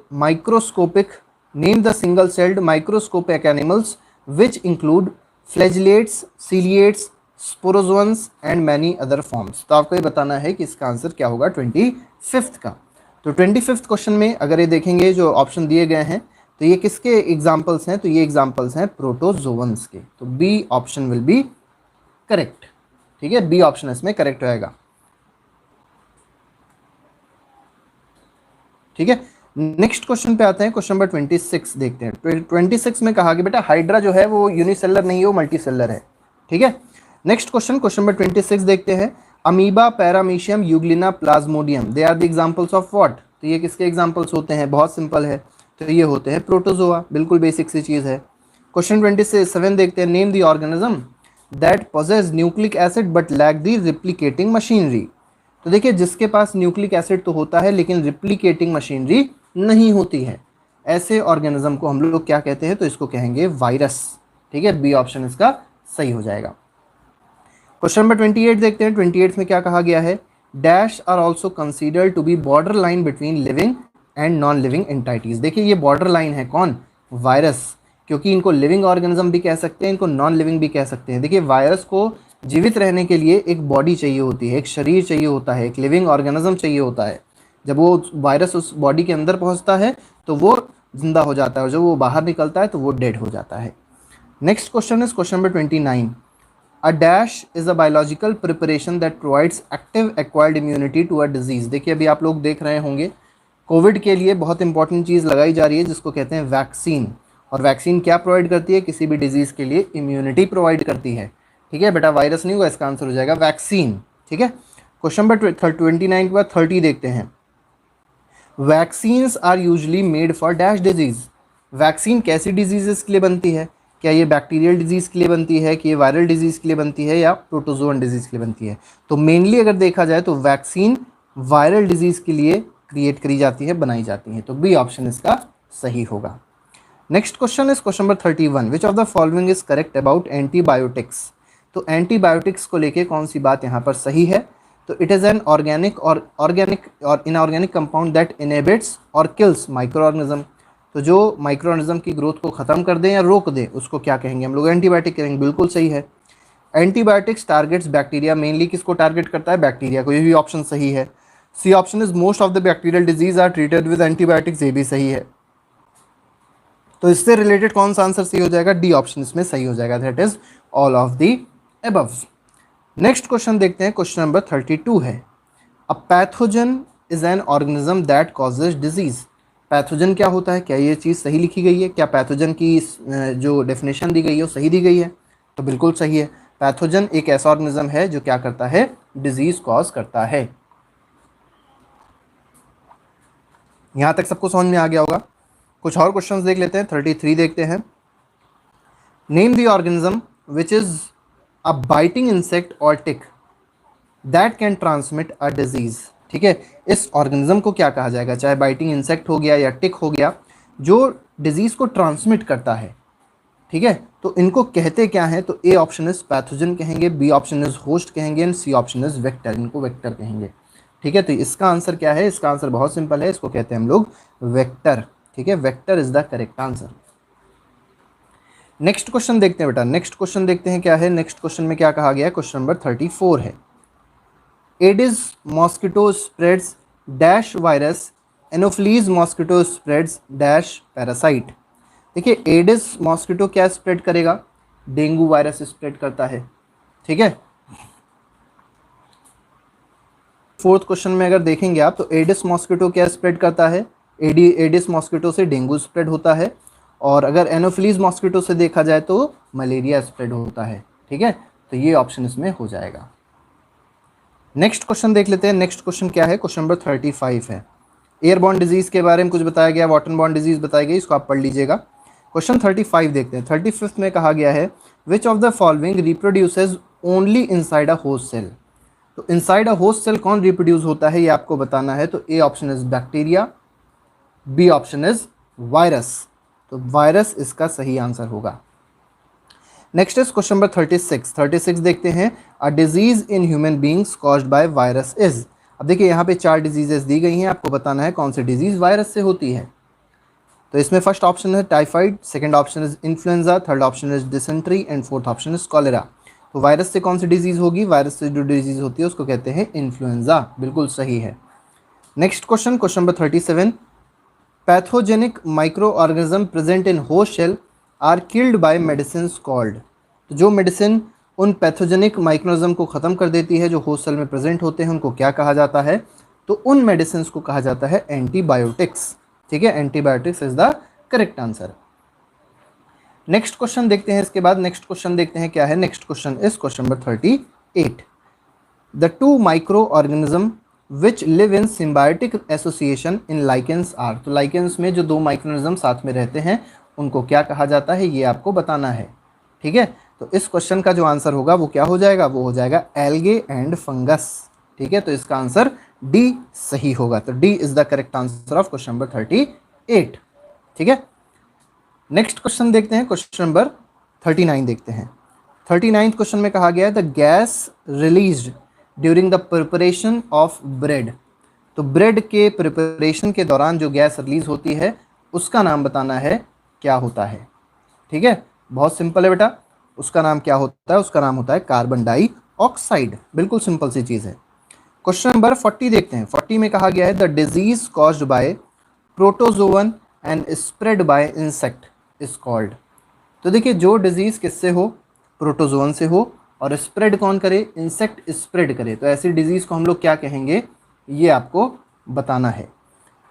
microscopic animals which include flagellates, ciliates, sporozoans and many other forms. तो आपको ये बताना है कि इसका आंसर क्या होगा 25th का। तो 25th क्वेश्चन में अगर ये देखेंगे जो ऑप्शन दिए गए हैं तो ये किसके एग्जाम्पल्स हैं? तो ये एग्जाम्पल्स हैं प्रोटोजोवंस के। तो B option will be correct. ठीक है, बी ऑप्शन इसमें करेक्ट रहेगा। ठीक है, नेक्स्ट क्वेश्चन पे आते हैं, क्वेश्चन नंबर 26 देखते हैं। 26 में कहा कि बेटा हाइड्रा जो है वो यूनिसेलर नहीं है, वो मल्टीसेलर है। ठीक है, नेक्स्ट क्वेश्चन, क्वेश्चन नंबर 26 देखते हैं। Amoeba, paramecium, euglena, plasmodium, they are the examples of what. तो ये किसके एग्जांपल्स होते हैं? बहुत सिंपल है, तो ये होते हैं प्रोटोजोआ, बिल्कुल बेसिक सी चीज़ है। क्वेश्चन 27 देखते हैं, name the organism that possess nucleic acid but lack the replicating machinery. तो देखिए जिसके पास न्यूक्लिक एसिड तो होता है लेकिन रिप्लिकेटिंग मशीनरी नहीं होती है, ऐसे ऑर्गेनिज्म को हम लोग क्या कहते हैं? तो इसको कहेंगे वायरस। ठीक है, बी ऑप्शन इसका सही हो जाएगा। क्वेश्चन नंबर 28 देखते हैं। 28 में क्या कहा गया है? Dash are also considered to be borderline between living and non living entities. देखिए ये बॉर्डर लाइन है कौन? वायरस, क्योंकि इनको लिविंग ऑर्गेनिज्म भी कह सकते हैं, इनको नॉन लिविंग भी कह सकते हैं। देखिए वायरस को जीवित रहने के लिए एक बॉडी चाहिए होती है, एक शरीर चाहिए होता है, एक लिविंग ऑर्गेनिज्म चाहिए होता है। जब वो वायरस उस बॉडी के अंदर पहुंचता है तो वो जिंदा हो जाता है और जब वो बाहर निकलता है तो वो डेड हो जाता है। Next question is question number 29, a dash is a biological preparation that provides active acquired immunity to a disease. देखिए अभी आप लोग देख रहे होंगे कोविड के लिए बहुत इंपॉर्टेंट चीज़ लगाई जा रही है जिसको कहते हैं वैक्सीन। और वैक्सीन क्या प्रोवाइड करती है? किसी भी डिजीज़ के लिए इम्यूनिटी प्रोवाइड करती है। ठीक है बेटा, वायरस नहीं होगा, इसका आंसर हो जाएगा वैक्सीन। ठीक है, क्वेश्चन नंबर 29 के बाद 30 देखते हैं। Vaccines are usually made for dash disease. Vaccine कैसी डिजीजेस के लिए बनती है? क्या ये बैक्टीरियल डिजीज़ के लिए बनती है कि ये वायरल डिजीज़ के लिए बनती है या प्रोटोजोअन डिजीज़ के लिए बनती है? तो मेनली अगर देखा जाए तो वैक्सीन वायरल डिजीज़ के लिए क्रिएट करी जाती है, बनाई जाती है। तो बी ऑप्शन इसका सही होगा। Next question is question number 31, which of the following is correct about antibiotics. तो एंटीबायोटिक्स को लेके कौन सी बात यहाँ पर सही है? तो इट इज़ एन ऑर्गेनिक और इनऑर्गेनिक कंपाउंड दैट इनहिबिट्स और किल्स माइक्रो ऑर्गेनिज्म। तो जो माइक्रो ऑर्गेनिज्म की ग्रोथ को ख़त्म कर दें या रोक दें उसको क्या कहेंगे हम लोग? एंटीबायोटिक कहेंगे, बिल्कुल सही है। एंटीबायोटिक्स टारगेट्स बैक्टीरिया, मेनली किसको टारगेट करता है? बैक्टीरिया को, ये भी ऑप्शन सही है। C option is most of the bacterial disease are treated with antibiotics, ये भी सही है। तो इससे रिलेटेड कौन सा आंसर सही हो जाएगा? डी ऑप्शन इसमें सही हो जाएगा, that is all of the above. Next question देखते हैं, क्वेश्चन नंबर 32 है, a pathogen is an organism that causes disease. Pathogen क्या होता है? क्या ये चीज़ सही लिखी गई है? क्या पैथोजन की जो डेफिनेशन दी गई है वो सही दी गई है? तो बिल्कुल सही है। पैथोजन एक ऐसा ऑर्गेनिज्म है जो क्या करता है? डिजीज कॉज करता है। यहाँ तक सबको समझ में आ गया होगा। कुछ और क्वेश्चंस देख लेते हैं। 33 देखते हैं, name the organism which is a biting insect or tick that can transmit a disease. ठीक है, इस ऑर्गेनिज्म को क्या कहा जाएगा? चाहे बाइटिंग इंसेक्ट हो गया या टिक हो गया, जो डिजीज को ट्रांसमिट करता है। ठीक है, तो इनको कहते क्या है? तो ए ऑप्शन इज पैथोजन कहेंगे, बी ऑप्शन इज होस्ट कहेंगे and C option is vector, इनको वेक्टर कहेंगे। ठीक है, तो इसका आंसर क्या है? इसका आंसर बहुत सिंपल है, इसको कहते हैं हम लोग वेक्टर। ठीक है, vector is the correct answer. Next question देखते हैं बेटा, नेक्स्ट क्वेश्चन देखते हैं क्या है। नेक्स्ट क्वेश्चन में क्या कहा गया है? क्वेश्चन नंबर 34 है, Aedes mosquito spreads dash virus, Anopheles mosquito spreads dash parasite. देखिए, एडिस मॉस्किटो क्या स्प्रेड करेगा? डेंगू वायरस स्प्रेड करता है। ठीक है, फोर्थ क्वेश्चन में अगर देखेंगे आप, तो एडिस मॉस्किटो क्या स्प्रेड करता है? एडिस मॉस्किटो से डेंगू स्प्रेड होता है, और अगर एनोफिलीज मॉस्किटो से देखा जाए तो मलेरिया स्प्रेड होता है। ठीक है, तो ये ऑप्शन इसमें हो जाएगा। नेक्स्ट क्वेश्चन देख लेते हैं। नेक्स्ट क्वेश्चन क्या है? क्वेश्चन नंबर 35 है, एयरबॉर्न डिजीज के बारे में कुछ बताया गया, वाटरबॉर्न डिजीज बताई गई, इसको आप पढ़ लीजिएगा। क्वेश्चन 35 देखते हैं। 35 में कहा गया है, which of the following reproduces only inside a host cell. तो इनसाइड अ होस्ट सेल कौन रिप्रोड्यूस होता है, ये आपको बताना है। तो A option is bacteria, B option is virus. तो वायरस इसका सही आंसर होगा। Next is question number 36। 36 देखते हैं, a disease in human beings caused by virus is. अब देखिए, यहाँ पे 4 डिजीजेस दी गई हैं, आपको बताना है कौन सी डिजीज वायरस से होती है। तो इसमें फर्स्ट ऑप्शन है typhoid, second option is influenza, third option is dysentery and fourth option is cholera. तो वायरस से कौन सी डिजीज होगी? वायरस से जो डिजीज होती है उसको कहते हैं इन्फ्लुएंजा। बिल्कुल सही है। Next question, question number 37, pathogenic microorganism present in host cell are killed by medicine called. तो जो मेडिसिन उन पैथोजेनिक माइक्रोनिज्म को ख़त्म कर देती है जो होस्ट सेल में प्रेजेंट होते हैं, उनको क्या कहा जाता है? तो उन मेडिसिन को कहा जाता है एंटीबायोटिक्स। ठीक है, antibiotics is the correct answer. Next question देखते हैं इसके बाद। नेक्स्ट क्वेश्चन देखते हैं क्या है। Next question is question number 38, the two micro organism which live in symbiotic association in lichens are. तो लाइकेंस में जो 2 माइक्रोनिज्म साथ में रहते हैं उनको क्या कहा जाता है, ये आपको बताना है। ठीक है, तो इस क्वेश्चन का जो आंसर होगा वो क्या हो जाएगा? वो हो जाएगा एल्गे एंड फंगस। ठीक है, तो इसका आंसर डी सही होगा। तो D is the correct answer of question number 38। ठीक है, नेक्स्ट क्वेश्चन देखते हैं। क्वेश्चन नंबर 39 देखते हैं। 39 क्वेश्चन में कहा गया है, the gas released during the preparation of bread. तो ब्रेड के प्रिपरेशन के दौरान जो गैस रिलीज होती है उसका नाम बताना है, क्या होता है। ठीक है, बहुत सिंपल है बेटा, उसका नाम क्या होता है? उसका नाम होता है कार्बन डाइऑक्साइड। बिल्कुल सिंपल सी चीज़ है। क्वेश्चन नंबर 40 देखते हैं। 40 में कहा गया है, the disease caused by protozoan and spread by insect is called. तो देखिए, जो डिजीज़ किससे हो? प्रोटोजोवन से हो, और स्प्रेड कौन करे? इंसेक्ट स्प्रेड करे। तो ऐसी डिजीज़ को हम लोग क्या कहेंगे, ये आपको बताना है।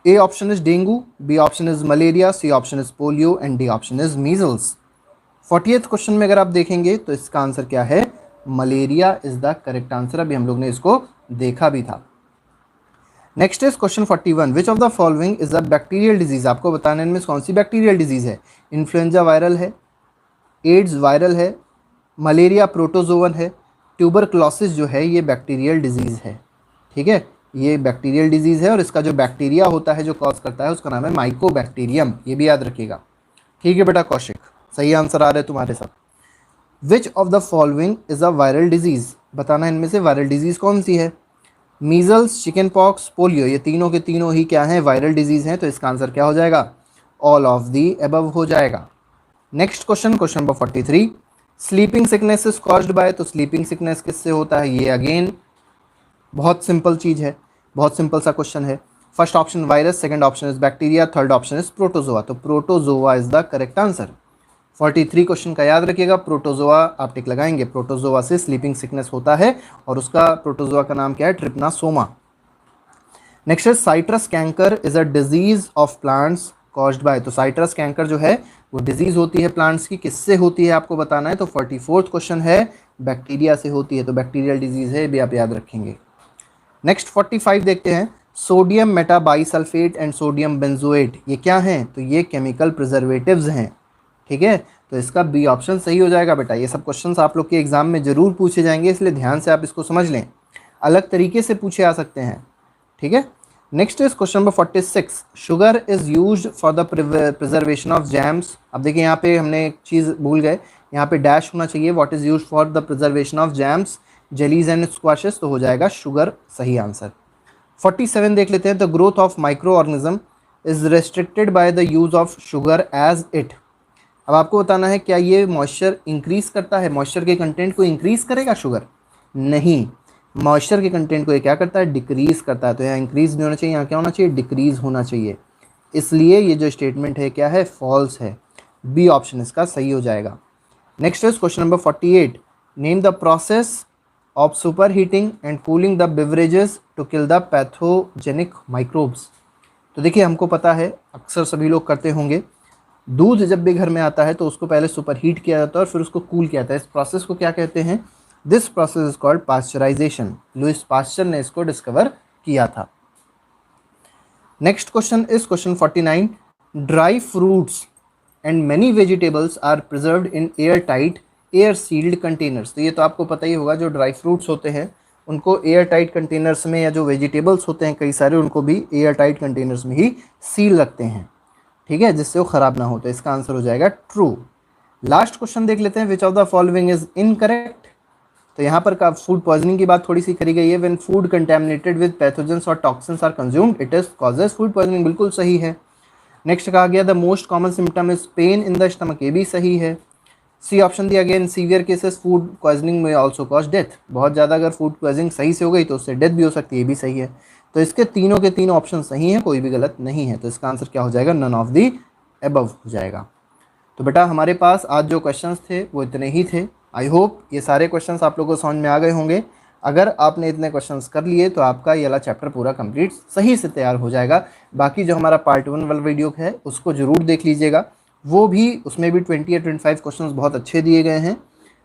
A option is dengue, B option is malaria, C option is polio and D option is measles. 40th question में अगर आप देखेंगे तो इसका आंसर क्या है? Malaria is the correct answer. अभी हम लोग ने इसको देखा भी था। Next is question 41, which of the following is a bacterial disease. आपको बताने में कौन सी बैक्टीरियल डिजीज है? इन्फ्लुएंजा वायरल है, एड्स वायरल है, मलेरिया प्रोटोजोवन है, ट्यूबरक्लोसिस जो है ये बैक्टीरियल डिजीज़ है। ठीक है, ये बैक्टीरियल डिजीज़ है, और इसका जो बैक्टीरिया होता है जो कॉज करता है उसका नाम है माइकोबैक्टीरियम। ये भी याद रखिएगा। ठीक है बेटा कौशिक, सही आंसर आ रहे हैं तुम्हारे साथ। विच of the following is a viral disease. बताना इनमें से वायरल डिजीज़ कौन सी है? मीजल्स, चिकन पॉक्स, पोलियो, ये तीनों के तीनों ही क्या हैं? वायरल डिजीज़ हैं। तो इसका आंसर क्या हो जाएगा? ऑल ऑफ दी अबव हो जाएगा। Next question, question number 43, sleeping sickness is caused by. तो स्लीपिंग सिकनेस किससे होता है? ये अगेन बहुत सिंपल चीज़ है, बहुत सिंपल सा क्वेश्चन है। First option virus, second option is bacteria, third option is protozoa. तो protozoa is the correct answer. 43 question का याद रखिएगा, प्रोटोजोआ आप टिक लगाएंगे। प्रोटोजोआ से स्लीपिंग सिकनेस होता है, और उसका प्रोटोजोआ का नाम क्या है? Trypanosoma. Next is citrus canker is a disease of plants caused by. तो साइट्रस कैंकर जो है वो डिजीज होती है प्लांट्स की, किससे होती है आपको बताना है। तो 44th क्वेश्चन है, बैक्टीरिया से होती है। तो बैक्टीरियल डिजीज है, भी आप याद रखेंगे। नेक्स्ट 45 देखते हैं, sodium metabisulphite and sodium benzoate ये क्या हैं? तो ये केमिकल प्रिजर्वेटिव्स हैं। ठीक है, तो इसका बी ऑप्शन सही हो जाएगा बेटा। ये सब क्वेश्चंस आप लोग के एग्जाम में जरूर पूछे जाएंगे, इसलिए ध्यान से आप इसको समझ लें, अलग तरीके से पूछे आ सकते हैं। ठीक है, next is question number 46, sugar is used for the preservation of jams. अब देखिए, यहाँ पे हमने एक चीज़ भूल गए, यहाँ पे डैश होना चाहिए। What is used for the preservation of jams, jellies and squashes. तो हो जाएगा शुगर सही आंसर। 47 देख लेते हैं, the growth of microorganism is restricted by the use of sugar as it. अब आपको बताना है क्या ये मॉइस्चर इंक्रीज करता है, मॉइस्चर के कंटेंट को इंक्रीज करेगा शुगर? नहीं, मॉइस्चर के कंटेंट को ये क्या करता है, डिक्रीज करता है। तो यहाँ इंक्रीज नहीं होना चाहिए, यहाँ क्या होना चाहिए, डिक्रीज होना चाहिए। इसलिए ये जो स्टेटमेंट है क्या है, फॉल्स है। बी ऑप्शन इसका सही हो जाएगा। Next is question number 48, name the process of super heating and cooling the beverages to kill the pathogenic microbes. तो देखिए हमको पता है, अक्सर सभी लोग करते होंगे, दूध जब भी घर में आता है तो उसको पहले सुपर हीट किया जाता है और फिर उसको कूल किया जाता है। इस प्रोसेस को क्या कहते हैं? This process is called pasteurization. Louis Pasteur ने इसको डिस्कवर किया था। Next question is question 49, dry fruits and many vegetables are preserved in airtight air sealed containers. तो ये तो आपको पता ही होगा, जो ड्राई फ्रूट्स होते हैं उनको एयर टाइट कंटेनर्स में, या जो वेजिटेबल्स होते हैं कई सारे, उनको भी एयर टाइट कंटेनर्स में ही सील रखते हैं, ठीक है, जिससे वो ख़राब ना हो। तो इसका आंसर हो जाएगा ट्रू। लास्ट क्वेश्चन देख लेते हैं, which of the following is incorrect. तो यहाँ पर का फूड पॉइजनिंग की बात थोड़ी सी करी गई है। When food contaminated with pathogens or toxins are consumed it is causes food poisoning, बिल्कुल सही है। नेक्स्ट कहा गया the most common symptom is pain in the stomach, ये भी सही है। सी ऑप्शन दिया गया, in severe cases food poisoning में ऑल्सो कॉज डेथ, बहुत ज़्यादा अगर फूड पॉइजनिंग सही से हो गई तो उससे डेथ भी हो सकती है, ये भी सही है। तो इसके तीनों के तीनों ऑप्शन सही हैं, कोई भी गलत नहीं है। तो इसका आंसर क्या हो जाएगा, नन ऑफ दी एबव हो जाएगा। तो बेटा हमारे पास आज जो क्वेश्चंस थे वो इतने ही थे। आई होप ये सारे क्वेश्चंस आप लोगों को समझ में आ गए होंगे। अगर आपने इतने क्वेश्चंस कर लिए तो आपका ये वाला चैप्टर पूरा कंप्लीट सही से तैयार हो जाएगा। बाकी जो हमारा पार्ट 1 वाला वीडियो है उसको ज़रूर देख लीजिएगा, वो भी, उसमें भी 20 या 25 क्वेश्चंस बहुत अच्छे दिए गए हैं।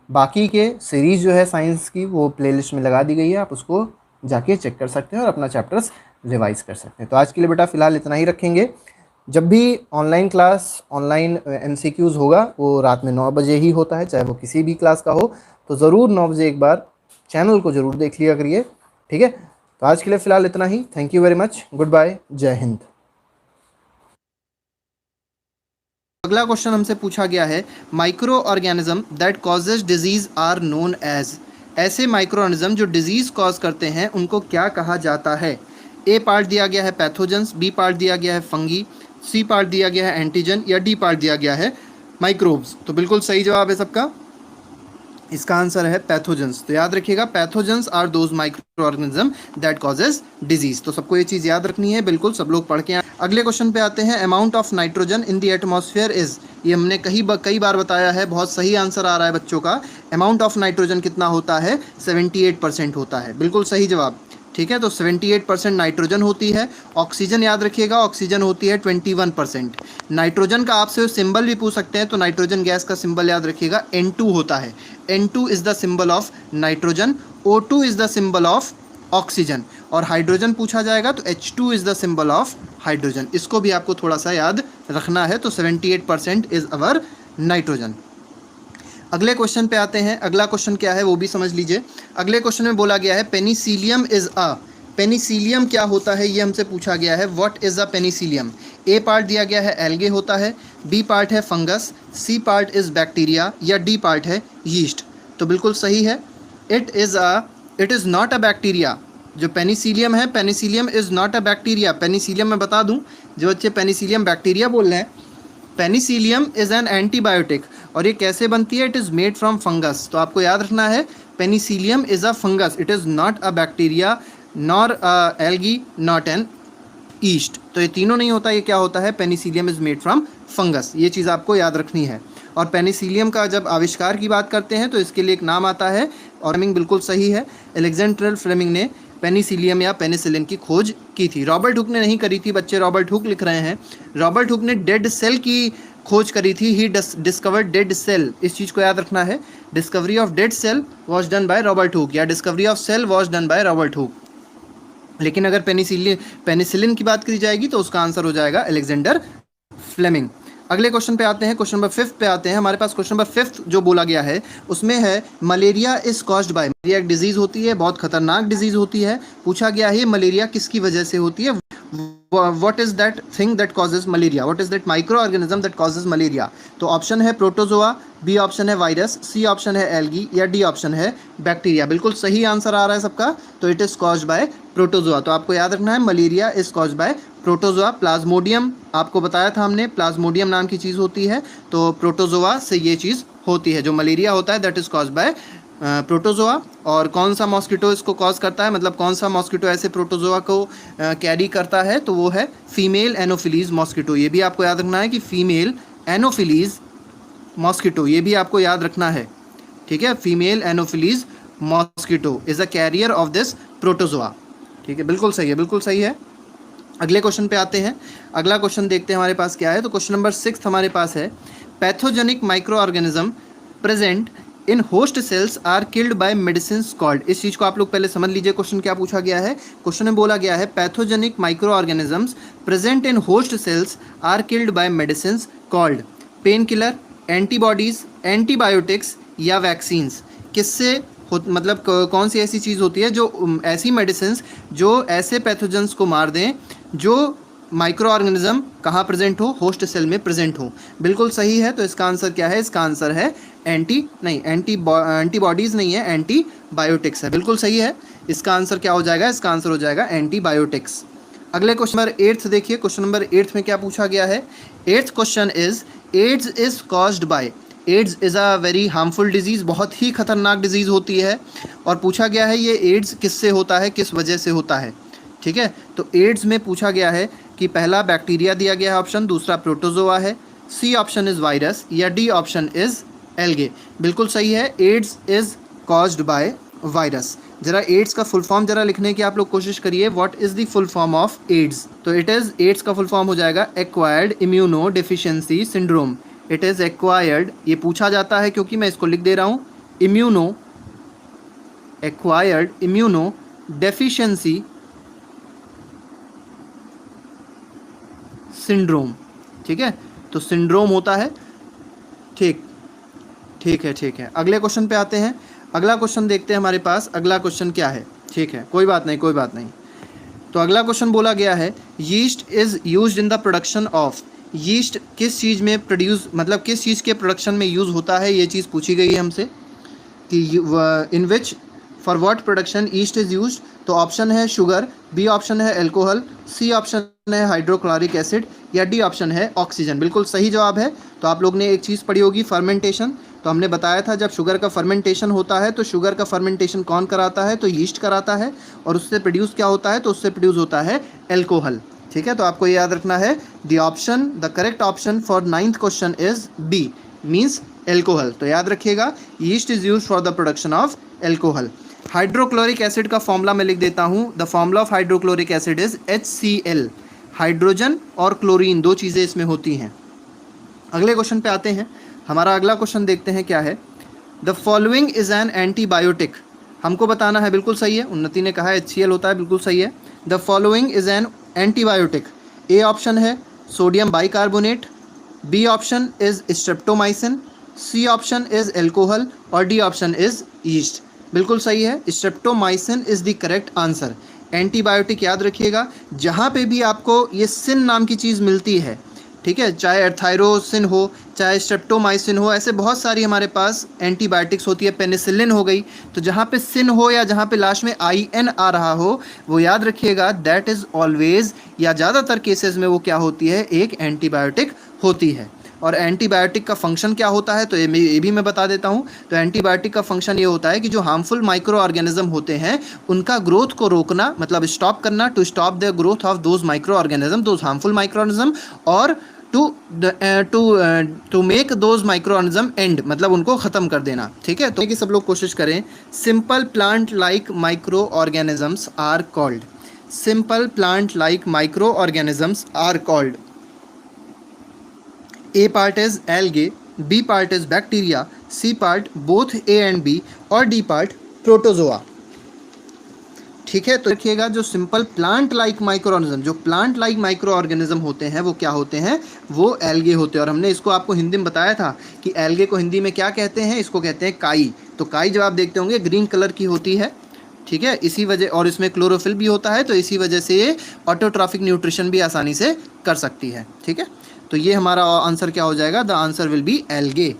बाकी के सीरीज़ जो है साइंस की वो प्लेलिस्ट में लगा दी गई है, आप उसको जाके चेक कर सकते हैं और अपना चैप्टर्स रिवाइज कर सकते हैं। तो आज के लिए बेटा फ़िलहाल इतना ही रखेंगे। जब भी ऑनलाइन क्लास, ऑनलाइन MCQs होगा वो रात में 9 बजे ही होता है, चाहे वो किसी भी क्लास का हो। तो ज़रूर 9 बजे एक बार चैनल को ज़रूर देख लिया करिए, ठीक है। तो आज के लिए फ़िलहाल इतना ही। Thank you very much, good bye, जय हिंद। अगला क्वेश्चन हमसे पूछा गया है, micro organism that causes disease are known as. ऐसे माइक्रो ऑर्गेनिज्म जो डिजीज कॉज करते हैं उनको क्या कहा जाता है? ए पार्ट दिया गया है पैथोजेंस, बी पार्ट दिया गया है फंगी, सी पार्ट दिया गया है एंटीजन, या डी पार्ट दिया गया है माइक्रोब्स। तो बिल्कुल सही जवाब है सबका, इसका आंसर है पैथोजेंस। तो याद रखिएगा, pathogens are those micro organism that causes disease. तो सबको ये चीज़ याद रखनी है, बिल्कुल सब लोग पढ़ के। अगले क्वेश्चन पे आते हैं, amount of nitrogen in the atmosphere is. ये हमने कई बार बताया है, बहुत सही आंसर आ रहा है बच्चों का। अमाउंट ऑफ नाइट्रोजन कितना होता है? 78% होता है, बिल्कुल सही जवाब, ठीक है। तो 78% नाइट्रोजन होती है। ऑक्सीजन याद रखिएगा, ऑक्सीजन होती है 21%। नाइट्रोजन का आपसे सिंबल भी पूछ सकते हैं, तो नाइट्रोजन गैस का सिंबल याद रखिएगा N2 होता है। N2 is the symbol of nitrogen, O2 is the symbol of oxygen, और हाइड्रोजन पूछा जाएगा तो H2 is the symbol of hydrogen. इसको भी आपको थोड़ा सा याद रखना है। तो 78% इज अवर नाइट्रोजन। अगले क्वेश्चन पे आते हैं। अगला क्वेश्चन क्या है वो भी समझ लीजिए। अगले क्वेश्चन में बोला गया है, पेनिसिलियम इज अ। पेनिसिलियम क्या होता है ये हमसे पूछा गया है। What is a penicillium? A part दिया गया है एल्गे होता है, बी पार्ट है fungus, C part is bacteria, या डी पार्ट है यीस्ट। तो बिल्कुल सही है, it is not a bacteria. जो पेनिसिलियम है, penicillium is not a bacteria. Penicillium मैं बता दूं, जो बच्चे पेनिसिलियम बैक्टीरिया बोल रहे हैं, पेनिसिलियम इज एन एंटीबायोटिक। और ये कैसे बनती है? It is made from fungus. तो आपको याद रखना है, Penicillium is a fungus, it is not a bacteria, nor algae, not an east. तो ये तीनों नहीं होता। ये क्या होता है? Penicillium is made from fungus. ये चीज़ आपको याद रखनी है। और पेनिसिलियम का जब आविष्कार की बात करते हैं तो इसके लिए एक नाम आता है, और फ्लेमिंग बिल्कुल सही है। अलेक्जेंडर फ्लेमिंग ने पेनिसिलियम या पेनिसिलिन की खोज की थी। रॉबर्ट हुक ने नहीं करी थी, बच्चे रॉबर्ट हुक लिख रहे हैं। रॉबर्ट हुक ने डेड सेल की खोज करी थी। ही डिस्कवर्ड डेड सेल, इस चीज़ को याद रखना है। Discovery of dead cell was done by Robert Hooke, या discovery of cell was done by Robert Hooke. लेकिन अगर पेनिसिलिन की बात करी जाएगी तो उसका आंसर हो जाएगा अलेक्जेंडर फ्लेमिंग। अगले क्वेश्चन पे आते हैं, क्वेश्चन नंबर 5 पे आते हैं। हमारे पास क्वेश्चन नंबर 5 जो बोला गया है उसमें है, malaria is caused bye. Malaria एक डिजीज़ होती है, बहुत खतरनाक डिजीज़ होती है। पूछा गया है मलेरिया किसकी वजह से होती है? what is that thing that causes malaria, what is that microorganism that causes malaria? तो ऑप्शन है प्रोटोजोआ, बी ऑप्शन है वायरस, सी ऑप्शन है एल्गी, या डी ऑप्शन है बैक्टीरिया। बिल्कुल सही आंसर आ रहा है सबका, तो it is caused by protozoa. तो आपको याद रखना है malaria is caused by protozoa. Plasmodium आपको बताया था हमने, प्लाज्मोडियम नाम की चीज़ होती है, तो प्रोटोजोआ से ये चीज़ होती है। जो मलेरिया होता है that is caused by protozoa. और कौन सा मॉस्किटो इसको कॉज करता है, मतलब कौन सा मॉस्किटो ऐसे प्रोटोजोआ को कैरी करता है, तो वो है फीमेल एनोफिलीज मॉस्किटो। ये भी आपको याद रखना है कि फीमेल एनोफिलीज मॉस्किटो, ये भी आपको याद रखना है, ठीक है। Female anopheles mosquito is a carrier of this protozoa, ठीक है, बिल्कुल सही है, बिल्कुल सही है। अगले क्वेश्चन पे आते हैं। अगला क्वेश्चन देखते हैं हमारे पास क्या है। तो क्वेश्चन नंबर 6 हमारे पास है, pathogenic microorganism present in host cells are killed by medicine called. इस चीज़ को आप लोग पहले समझ लीजिए, क्वेश्चन क्या पूछा गया है। क्वेश्चन में बोला गया है pathogenic microorganisms present in host cells are killed by medicine called. Painkiller, antibodies, antibiotics या वैक्सीन्स। किससे मतलब कौन सी ऐसी चीज़ होती है जो ऐसी मेडिसिन जो ऐसे पैथोजेंस को मार दें जो माइक्रो ऑर्गेनिज्म कहाँ प्रेजेंट हो, होस्ट सेल में प्रेजेंट हो। बिल्कुल सही है। तो इसका आंसर क्या है, इसका आंसर है एंटीबॉडीज़ नहीं है, एंटीबायोटिक्स है। बिल्कुल सही है। इसका आंसर क्या हो जाएगा, इसका आंसर हो जाएगा एंटीबायोटिक्स। अगले क्वेश्चन नंबर 8 देखिए। क्वेश्चन नंबर 8 में क्या पूछा गया है। 8th question is, AIDS is caused by. AIDS is a very harmful disease, बहुत ही खतरनाक डिजीज़ होती है। और पूछा गया है ये एड्स किससे होता है, किस वजह से होता है, ठीक है। तो एड्स में पूछा गया है कि पहला बैक्टीरिया दिया गया है ऑप्शन, दूसरा प्रोटोजोआ है, सी ऑप्शन इज़ वायरस, या डी ऑप्शन इज़ एल्गे। बिल्कुल सही है, AIDS is caused by virus. जरा एड्स का फुल फॉर्म जरा लिखने की आप लोग कोशिश करिए। What is the full form of AIDS? तो इट इज़, एड्स का फुल फॉर्म हो जाएगा acquired immuno deficiency syndrome. It is acquired, ये पूछा जाता है क्योंकि मैं इसको लिख दे रहा हूँ, immuno, acquired immuno deficiency syndrome, ठीक है। तो सिंड्रोम होता है, ठीक ठीक है। अगले क्वेश्चन पे आते हैं। अगला क्वेश्चन देखते हैं हमारे पास। अगला क्वेश्चन क्या है, ठीक है, कोई बात नहीं। तो अगला क्वेश्चन बोला गया है, yeast is used in the production of. Yeast किस चीज़ में प्रोड्यूस, मतलब किस चीज़ के प्रोडक्शन में यूज़ होता है, ये चीज़ पूछी गई है हमसे कि in which, for what production yeast is used. तो ऑप्शन है शुगर, बी ऑप्शन है एल्कोहल, सी ऑप्शन है हाइड्रोक्लोरिक एसिड, या डी ऑप्शन है ऑक्सीजन। बिल्कुल सही जवाब है। तो आप लोग ने एक चीज़ पढ़ी होगी, फर्मेंटेशन। तो हमने बताया था जब शुगर का फर्मेंटेशन होता है तो शुगर का फर्मेंटेशन कौन कराता है, तो यीस्ट कराता है। और उससे प्रोड्यूस क्या होता है, तो उससे प्रोड्यूस होता है एल्कोहल, ठीक है। तो आपको ये याद रखना है, the option, the correct option for 9th question is B, means alcohol. तो याद रखिएगा, yeast is used for the production of alcohol. Hydrochloric acid का फॉर्मूला मैं लिख देता हूँ। The formula of hydrochloric acid is HCl। Hydrogen और chlorine दो चीज़ें इसमें होती हैं। अगले क्वेश्चन पे आते हैं। हमारा अगला क्वेश्चन देखते हैं क्या है। The following is an antibiotic. हमको बताना है, बिल्कुल सही है, उन्नति ने कहा HCl होता है, बिल्कुल सही है। The following is an antibiotic. A option है sodium bicarbonate, B option is streptomycin, C option is alcohol, और डी ऑप्शन इज यीस्ट। बिल्कुल सही है, streptomycin is the correct answer. Antibiotic याद रखिएगा, जहाँ पे भी आपको ये सिन नाम की चीज़ मिलती है, ठीक है, चाहे एर्थायरोसिन हो, चाहे स्ट्रेप्टोमाइसिन हो, ऐसे बहुत सारी हमारे पास एंटीबायोटिक्स होती है। पेनिसिलिन हो गई, तो जहाँ पे सिन हो या जहाँ पे लास्ट में IN आ रहा हो, वो याद रखिएगा दैट इज़ ऑलवेज, या ज़्यादातर केसेस में वो क्या होती है, एक एंटीबायोटिक होती है। और एंटीबायोटिक का फंक्शन क्या होता है, तो ये भी मैं बता देता हूँ। तो एंटीबायोटिक का फंक्शन ये होता है कि जो हार्मफुल माइक्रो ऑर्गेनिज्म होते हैं उनका ग्रोथ को रोकना, मतलब स्टॉप करना, to stop the growth of those micro organism, those harmful micro organism, और to make those micro organism end, मतलब उनको ख़त्म कर देना, ठीक है। तो कि सब लोग कोशिश करें। Simple plant like micro organisms are called. Simple plant like micro organisms are called. A part is algae, B part is bacteria, C part both A and B, और D part protozoa, ठीक है। तो देखिएगा, जो simple plant like micro organism, जो plant like micro organism होते हैं वो क्या होते हैं, वो एल्गे होते हैं। और हमने इसको आपको हिंदी में बताया था कि एल्गे को हिंदी में क्या कहते हैं, इसको कहते हैं काई। तो काई जब आप देखते होंगे ग्रीन कलर की होती है, ठीक है, इसी वजह, और इसमें क्लोरोफिल भी होता है, तो इसी वजह से ये ऑटोट्रॉफिक न्यूट्रिशन भी आसानी से कर सकती है। ठीक है, तो ये हमारा आंसर क्या हो जाएगा, the answer will be algae.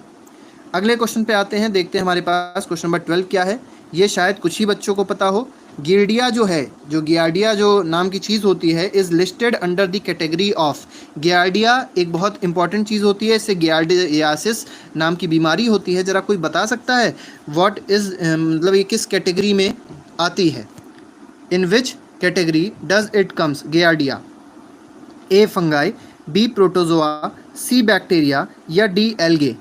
अगले क्वेश्चन पे आते हैं, देखते हैं हमारे पास क्वेश्चन नंबर 12 क्या है। ये शायद कुछ ही बच्चों को पता हो। गियार्डिया जो है, जो गियार्डिया जो नाम की चीज़ होती है, is listed under the category of. Giardia एक बहुत इंपॉर्टेंट चीज़ होती है, इससे गियार्डियासिस नाम की बीमारी होती है। ज़रा कोई बता सकता है व्हाट इज़, मतलब ये किस कैटेगरी में आती है, in which category does it comes giardia? A fungi, B protozoa, C bacteria या डी एल्गे?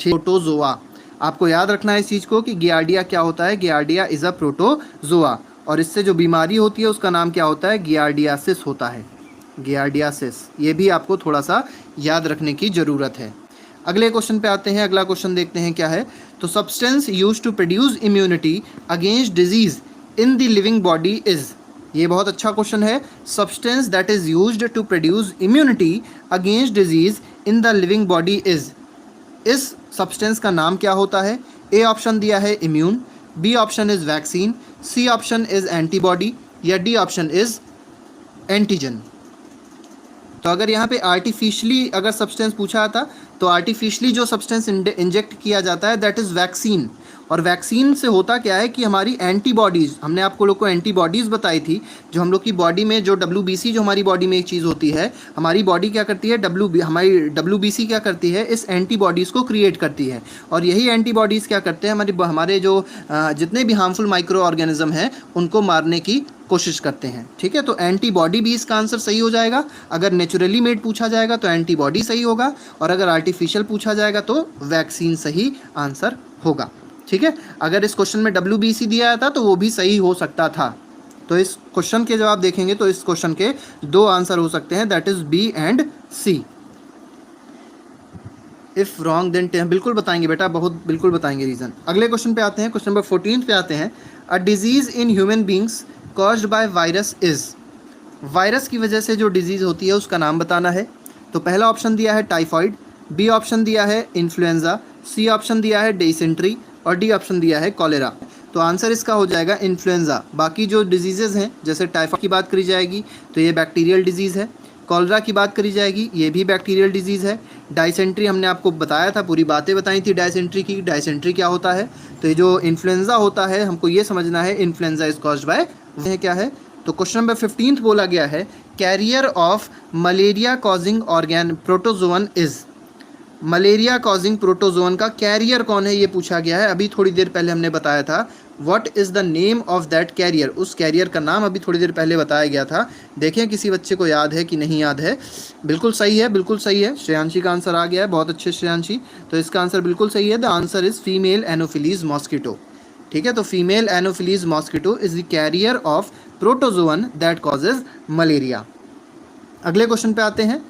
प्रोटोजोआ। आपको याद रखना है इस चीज़ को कि गियार्डिया क्या होता है, गियार्डिया इज़ अ प्रोटोजोआ, और इससे जो बीमारी होती है उसका नाम क्या होता है, गियार्डियासिस होता है, गियार्डियासिस। ये भी आपको थोड़ा सा याद रखने की ज़रूरत है। अगले क्वेश्चन पे आते हैं, अगला क्वेश्चन देखते हैं क्या है। तो substance use to produce immunity against disease in the living body is. ये बहुत अच्छा क्वेश्चन है। Substance that is used to produce immunity against disease in the living body is. इस सब्सटेंस का नाम क्या होता है? ए ऑप्शन दिया है immune, B option is vaccine, C option is antibody या डी ऑप्शन इज एंटीजन। तो अगर यहाँ पे आर्टिफिशियली अगर सब्सटेंस पूछा था, तो आर्टिफिशियली जो सब्सटेंस इंजेक्ट किया जाता है दैट इज़ वैक्सीन। और वैक्सीन से होता क्या है कि हमारी एंटीबॉडीज़, हमने आपको लोग को एंटीबॉडीज़ बताई थी, जो हम लोग की बॉडी में जो WBC जो हमारी बॉडी में एक चीज़ होती है, हमारी बॉडी क्या करती है, हमारी WBC क्या करती है, इस एंटीबॉडीज़ को क्रिएट करती है। और यही एंटीबॉडीज़ क्या करते हैं, हमारे जो जितने भी हार्मफुल माइक्रो ऑर्गेनिज्म हैं उनको मारने की कोशिश करते हैं। ठीक है, तो एंटीबॉडी भी इसका आंसर सही हो जाएगा। अगर नेचुरली मेड पूछा जाएगा तो एंटीबॉडी सही होगा, और अगर आर्टिफिशियल पूछा जाएगा तो वैक्सीन सही आंसर होगा। ठीक है, अगर इस क्वेश्चन में WBC दिया था तो वो भी सही हो सकता था। तो इस क्वेश्चन के जवाब देखेंगे तो इस क्वेश्चन के दो आंसर हो सकते हैं, that is B and C. If wrong then बिल्कुल बताएंगे बेटा, बहुत बिल्कुल बताएंगे रीजन। अगले क्वेश्चन पे आते हैं, क्वेश्चन नंबर 14 पे आते हैं। A disease in human beings caused by virus is. Virus की वजह से जो डिजीज़ होती है उसका नाम बताना है। तो पहला ऑप्शन दिया है टाइफॉइड, बी ऑप्शन दिया है इन्फ्लुएंजा, सी ऑप्शन दिया है डिसेंट्री और डी ऑप्शन दिया है कॉलेरा। तो आंसर इसका हो जाएगा इन्फ्लुएंजा। बाकी जो डिजीज़ेज़ हैं, जैसे टाइफॉइड की बात करी जाएगी तो ये बैक्टीरियल डिजीज़ है, कॉलरा की बात करी जाएगी ये भी बैक्टीरियल डिजीज़ है, डाइसेंट्री हमने आपको बताया था, पूरी बातें बताई थी डाइसेंट्री की, डाइसेंट्री क्या होता है। तो ये जो इन्फ्लुएंजा होता है हमको ये समझना है इन्फ्लुएंजा इज कॉज्ड बाय क्या है। तो क्वेश्चन नंबर 15 बोला गया है, carrier of malaria causing organ protozoan is. Malaria causing protozoan का कैरियर कौन है ये पूछा गया है। अभी थोड़ी देर पहले हमने बताया था what is the name of that carrier, उस कैरियर का नाम अभी थोड़ी देर पहले बताया गया था। देखें किसी बच्चे को याद है कि नहीं याद है। बिल्कुल सही है, बिल्कुल सही है, श्रेयांशी का आंसर आ गया है, बहुत अच्छे श्रेयांशी। तो इसका आंसर बिल्कुल सही है, the answer is female anopheles mosquito. ठीक है, तो female anopheles mosquito is the carrier of protozoan that causes malaria. अगले क्वेश्चन पे आते हैं।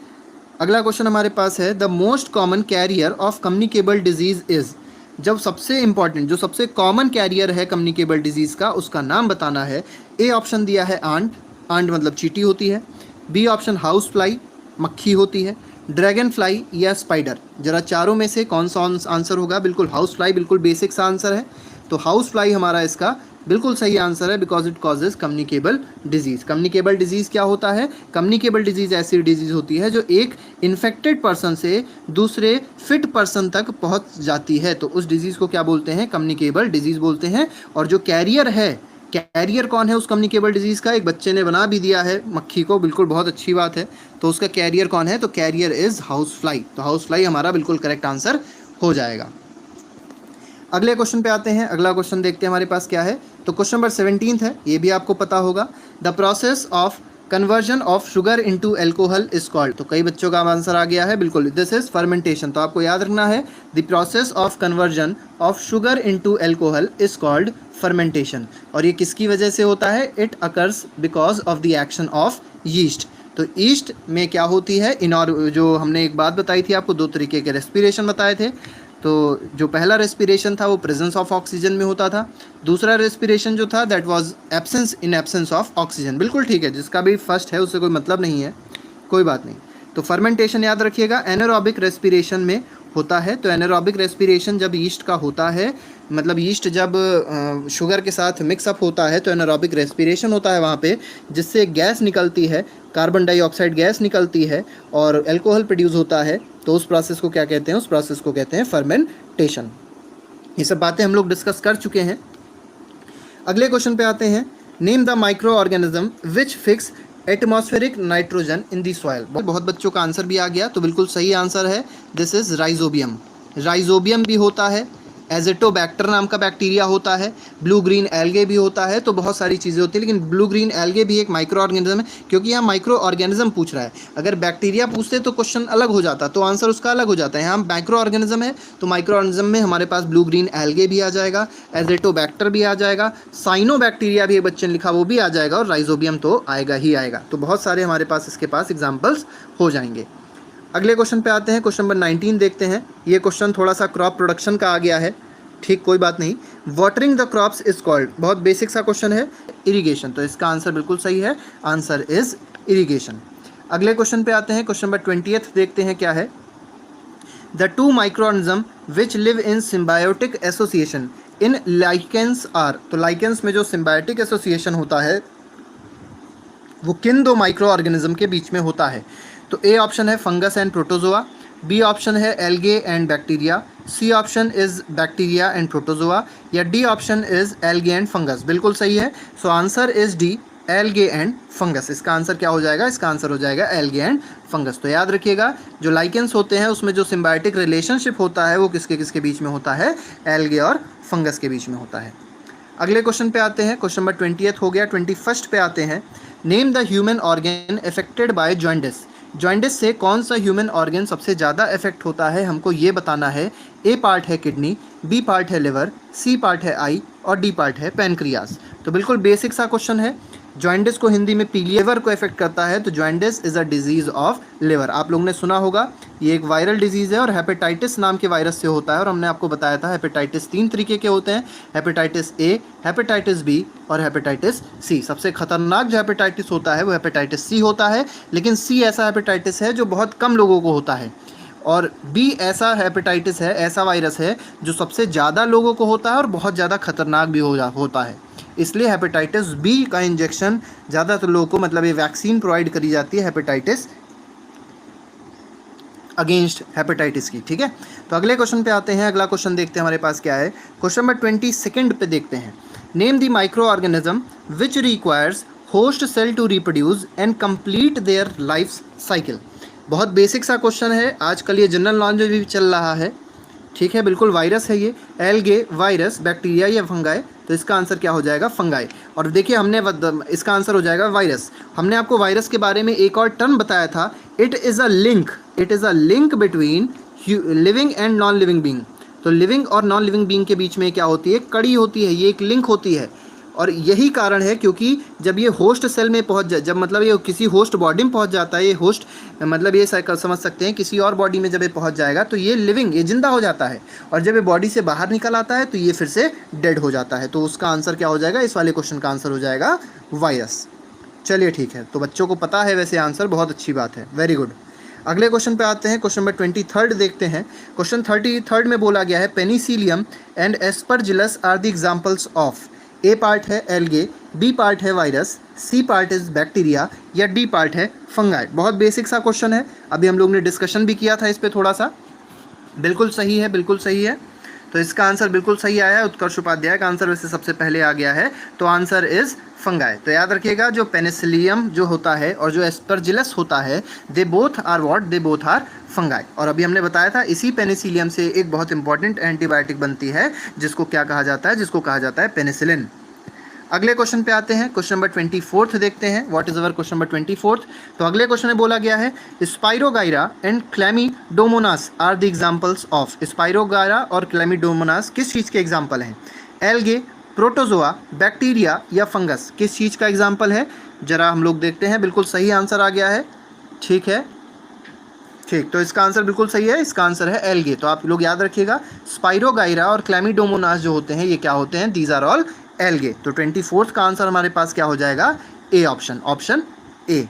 अगला क्वेश्चन हमारे पास है, the most common carrier of communicable disease is. जब सबसे इंपॉर्टेंट, जो सबसे कॉमन कैरियर है कम्युनिकेबल डिजीज़ का, उसका नाम बताना है। ए ऑप्शन दिया है आंट, आंट मतलब चींटी होती है, बी ऑप्शन हाउस फ्लाई, मक्खी होती है, ड्रैगन फ्लाई या स्पाइडर। जरा चारों में से कौन सा आंसर होगा? बिल्कुल हाउस फ्लाई, बिल्कुल बेसिक सा आंसर है। तो हाउस फ्लाई हमारा इसका बिल्कुल सही आंसर है, because it causes communicable disease. Communicable disease क्या होता है? कम्युनिकेबल डिजीज़ ऐसी डिजीज़ होती है जो एक इन्फेक्टेड पर्सन से दूसरे फिट पर्सन तक पहुंच जाती है, तो उस डिजीज़ को क्या बोलते हैं? कम्युनिकेबल डिजीज़ बोलते हैं। और जो कैरियर है, कैरियर कौन है उस कम्युनिकेबल डिजीज़ का? एक बच्चे ने बना भी दिया है मक्खी को, बिल्कुल बहुत अच्छी बात है। तो उसका कैरियर कौन है? तो कैरियर इज़ हाउस फ्लाई। तो हाउस फ्लाई हमारा बिल्कुल करेक्ट आंसर हो जाएगा। अगले क्वेश्चन पे आते हैं। अगला क्वेश्चन देखते हैं हमारे पास क्या है। तो क्वेश्चन नंबर 17 है, ये भी आपको पता होगा। The process of conversion of sugar into alcohol is called. तो कई बच्चों का आंसर आ गया है, बिल्कुल दिस इज फर्मेंटेशन। तो आपको याद रखना है, the process of conversion of sugar into alcohol is called fermentation. और ये किसकी वजह से होता है? It occurs because of the action of yeast. तो ईस्ट में क्या होती है? जो हमने एक बात बताई थी आपको, दो तरीके के रेस्पिरेशन बताए थे। तो जो पहला रेस्पिरेशन था वो प्रेजेंस ऑफ ऑक्सीजन में होता था, दूसरा रेस्पिरेशन जो था that was absence in absence of oxygen. बिल्कुल ठीक है, जिसका भी फर्स्ट है उससे कोई मतलब नहीं है, कोई बात नहीं। तो फर्मेंटेशन याद रखिएगा एनारोबिक रेस्पिरेशन में होता है। तो एनारोबिक रेस्पिरेशन जब ईस्ट का होता है मतलब यीस्ट जब शुगर के साथ मिक्सअप होता है तो एनारोबिक रेस्पिरेशन होता है वहाँ पे, जिससे गैस निकलती है, कार्बन डाइऑक्साइड गैस निकलती है और अल्कोहल प्रोड्यूस होता है। तो उस प्रोसेस को क्या कहते हैं? उस प्रोसेस को कहते हैं फर्मेंटेशन। ये सब बातें हम लोग डिस्कस कर चुके हैं। अगले क्वेश्चन पे आते हैं। Name the micro organism which fix atmospheric nitrogen in the soil. बहुत बच्चों का आंसर भी आ गया, तो बिल्कुल सही आंसर है, दिस इज राइजोबियम। राइजोबियम भी होता है, एजेटोबैक्टर नाम का बैक्टीरिया होता है, ब्लू ग्रीन एल्गे भी होता है, तो बहुत सारी चीज़ें होती हैं। लेकिन ब्लू ग्रीन एल्गे भी एक माइक्रो ऑर्गेनिज्म है, क्योंकि यहाँ माइक्रो ऑर्गेनिज्म पूछ रहा है। अगर बैक्टीरिया पूछते तो क्वेश्चन अलग हो जाता, तो आंसर उसका अलग हो जाता है। यहाँ माइक्रो ऑर्गेनिज्म है, तो माइक्रो ऑर्गेनिज्म में हमारे पास ब्लू ग्रीन एल्गे भी आ जाएगा, एजेटोबैक्टर भी आ जाएगा, साइनोबैक्टीरिया भी एक बच्चे ने लिखा वो भी आ जाएगा, और राइजोबियम तो आएगा ही आएगा। तो बहुत सारे हमारे पास इसके पास एग्जाम्पल्स हो जाएंगे। अगले क्वेश्चन पे आते हैं, क्वेश्चन नंबर 19 देखते हैं। ये क्वेश्चन थोड़ा सा क्रॉप प्रोडक्शन का आ गया है, ठीक, कोई बात नहीं। Watering the crops is called, बहुत बेसिक सा क्वेश्चन है, इरिगेशन। तो इसका आंसर बिल्कुल सही है, आंसर इज इरिगेशन। अगले क्वेश्चन पे आते हैं, क्वेश्चन नंबर 20 देखते हैं क्या है। The two microorganism which live in symbiotic association in lichens are. तो लाइकेंस में जो सिम्बायोटिक एसोसिएशन होता है वो किन दो माइक्रो ऑर्गेनिज्म के बीच में होता है? तो ए ऑप्शन है fungus and protozoa, B option है algae and bacteria, C option is bacteria and protozoa, या D option is algae and fungus. बिल्कुल सही है, so answer is D, algae and fungus. इसका आंसर क्या हो जाएगा? इसका आंसर हो जाएगा एल्गे एंड फंगस। तो याद रखिएगा, जो लाइकेंस होते हैं उसमें जो सिम्बायोटिक रिलेशनशिप होता है वो किसके किसके बीच में होता है? एल्गे और फंगस के बीच में होता है। अगले क्वेश्चन पे आते हैं, क्वेश्चन नंबर 20 हो गया। 21 पे आते हैं। Name the human organ affected by jaundice. Jaundice से कौन सा ह्यूमन ऑर्गन सबसे ज़्यादा इफेक्ट होता है, हमको ये बताना है। ए पार्ट है किडनी, बी पार्ट है लिवर, सी पार्ट है आई और डी पार्ट है पैनक्रियाज। तो बिल्कुल बेसिक सा क्वेश्चन है। जॉन्डिस को हिंदी में पीलिया लिवर को इफेक्ट करता है, तो jaundice is a disease of liver. आप लोगों ने सुना होगा, ये एक वायरल डिजीज़ है और हेपेटाइटिस नाम के वायरस से होता है। और हमने आपको बताया था हेपेटाइटिस 3 तरीके के होते हैं, हेपेटाइटिस ए, हेपेटाइटिस बी और हेपेटाइटिस सी। सबसे खतरनाक जो हेपेटाइटिस होता है वो हेपेटाइटिस सी होता है, लेकिन सी ऐसा हेपेटाइटिस है जो बहुत कम लोगों को होता है, और बी ऐसा हेपेटाइटिस है, ऐसा वायरस है जो सबसे ज़्यादा लोगों को होता है और बहुत ज़्यादा खतरनाक भी होता है। इसलिए हेपेटाइटिस बी का इंजेक्शन ज़्यादातर लोगों को, मतलब ये वैक्सीन प्रोवाइड करी जाती है हेपेटाइटिस अगेंस्ट हेपेटाइटिस की, ठीक है। तो अगले क्वेश्चन पे आते हैं। अगला क्वेश्चन देखते हैं हमारे पास क्या है। क्वेश्चन नंबर 22 पे देखते हैं। Name the micro organism which requires host cell to reproduce and complete their life cycle. बहुत बेसिक सा क्वेश्चन है, आजकल ये जनरल नॉलेज भी चल रहा है, ठीक है। बिल्कुल वायरस है ये, एल्गे, वायरस, बैक्टीरिया या फंगाई। तो इसका आंसर क्या हो जाएगा? फंगाई। और देखिए हमने इसका आंसर हो जाएगा वायरस। हमने आपको वायरस के बारे में एक और टर्म बताया था, it is a link, it is a link between living and non living being. तो लिविंग और नॉन लिविंग बींग के बीच में क्या होती है? कड़ी होती है, ये एक लिंक होती है। और यही कारण है क्योंकि जब ये होस्ट सेल में पहुंच जाए, जब मतलब ये किसी होस्ट बॉडी में पहुंच जाता है, ये होस्ट मतलब ये समझ सकते हैं किसी और बॉडी में जब ये पहुंच जाएगा तो ये लिविंग, ये जिंदा हो जाता है, और जब ये बॉडी से बाहर निकल आता है तो ये फिर से डेड हो जाता है। तो उसका आंसर क्या हो जाएगा? इस वाले क्वेश्चन का आंसर हो जाएगा वायरस। चलिए ठीक है, तो बच्चों को पता है वैसे आंसर, बहुत अच्छी बात है, वेरी गुड। अगले क्वेश्चन पे आते हैं, क्वेश्चन नंबर 23 देखते हैं। क्वेश्चन 33 में बोला गया है, penicillium and aspergillus are the examples of. A part है एल्गे, बी पार्ट है virus, C part is bacteria या डी पार्ट है फंगाई। बहुत बेसिक सा क्वेश्चन है, अभी हम लोग ने डिस्कशन भी किया था इस पर थोड़ा सा। बिल्कुल सही है, बिल्कुल सही है। तो इसका आंसर बिल्कुल सही आया है, उत्कर्ष उपाध्याय का आंसर वैसे सबसे पहले आ गया है, तो आंसर इज फंगाई। तो याद रखिएगा, जो पेनिसिलियम जो होता है और जो एस्परजिलस होता है, they both are what? They both are fungi. और अभी हमने बताया था इसी पेनिसिलियम से एक बहुत इंपॉर्टेंट एंटीबायोटिक बनती है जिसको क्या कहा जाता है? जिसको कहा जाता है पेनिसिलिन। अगले क्वेश्चन पे आते हैं, क्वेश्चन नंबर 24 देखते हैं। What is our question number 24? तो अगले क्वेश्चन में बोला गया है, spirogyra and chlamydomonas are the examples of. Spirogyra और क्लैमिडोमोनास किस चीज़ के एग्जांपल हैं? एल्गे, प्रोटोजोआ, बैक्टीरिया या फंगस, किस चीज़ का एग्जाम्पल है? जरा हम लोग देखते हैं। बिल्कुल सही आंसर आ गया है, ठीक है, ठीक। तो इसका आंसर बिल्कुल सही है, इसका आंसर है एल्गे। तो आप लोग याद रखिएगा, स्पाइरोगाइरा और क्लैमिडोमोनास जो होते हैं ये क्या होते हैं? These are all algae. तो 24 का आंसर हमारे पास क्या हो जाएगा? A option, option A.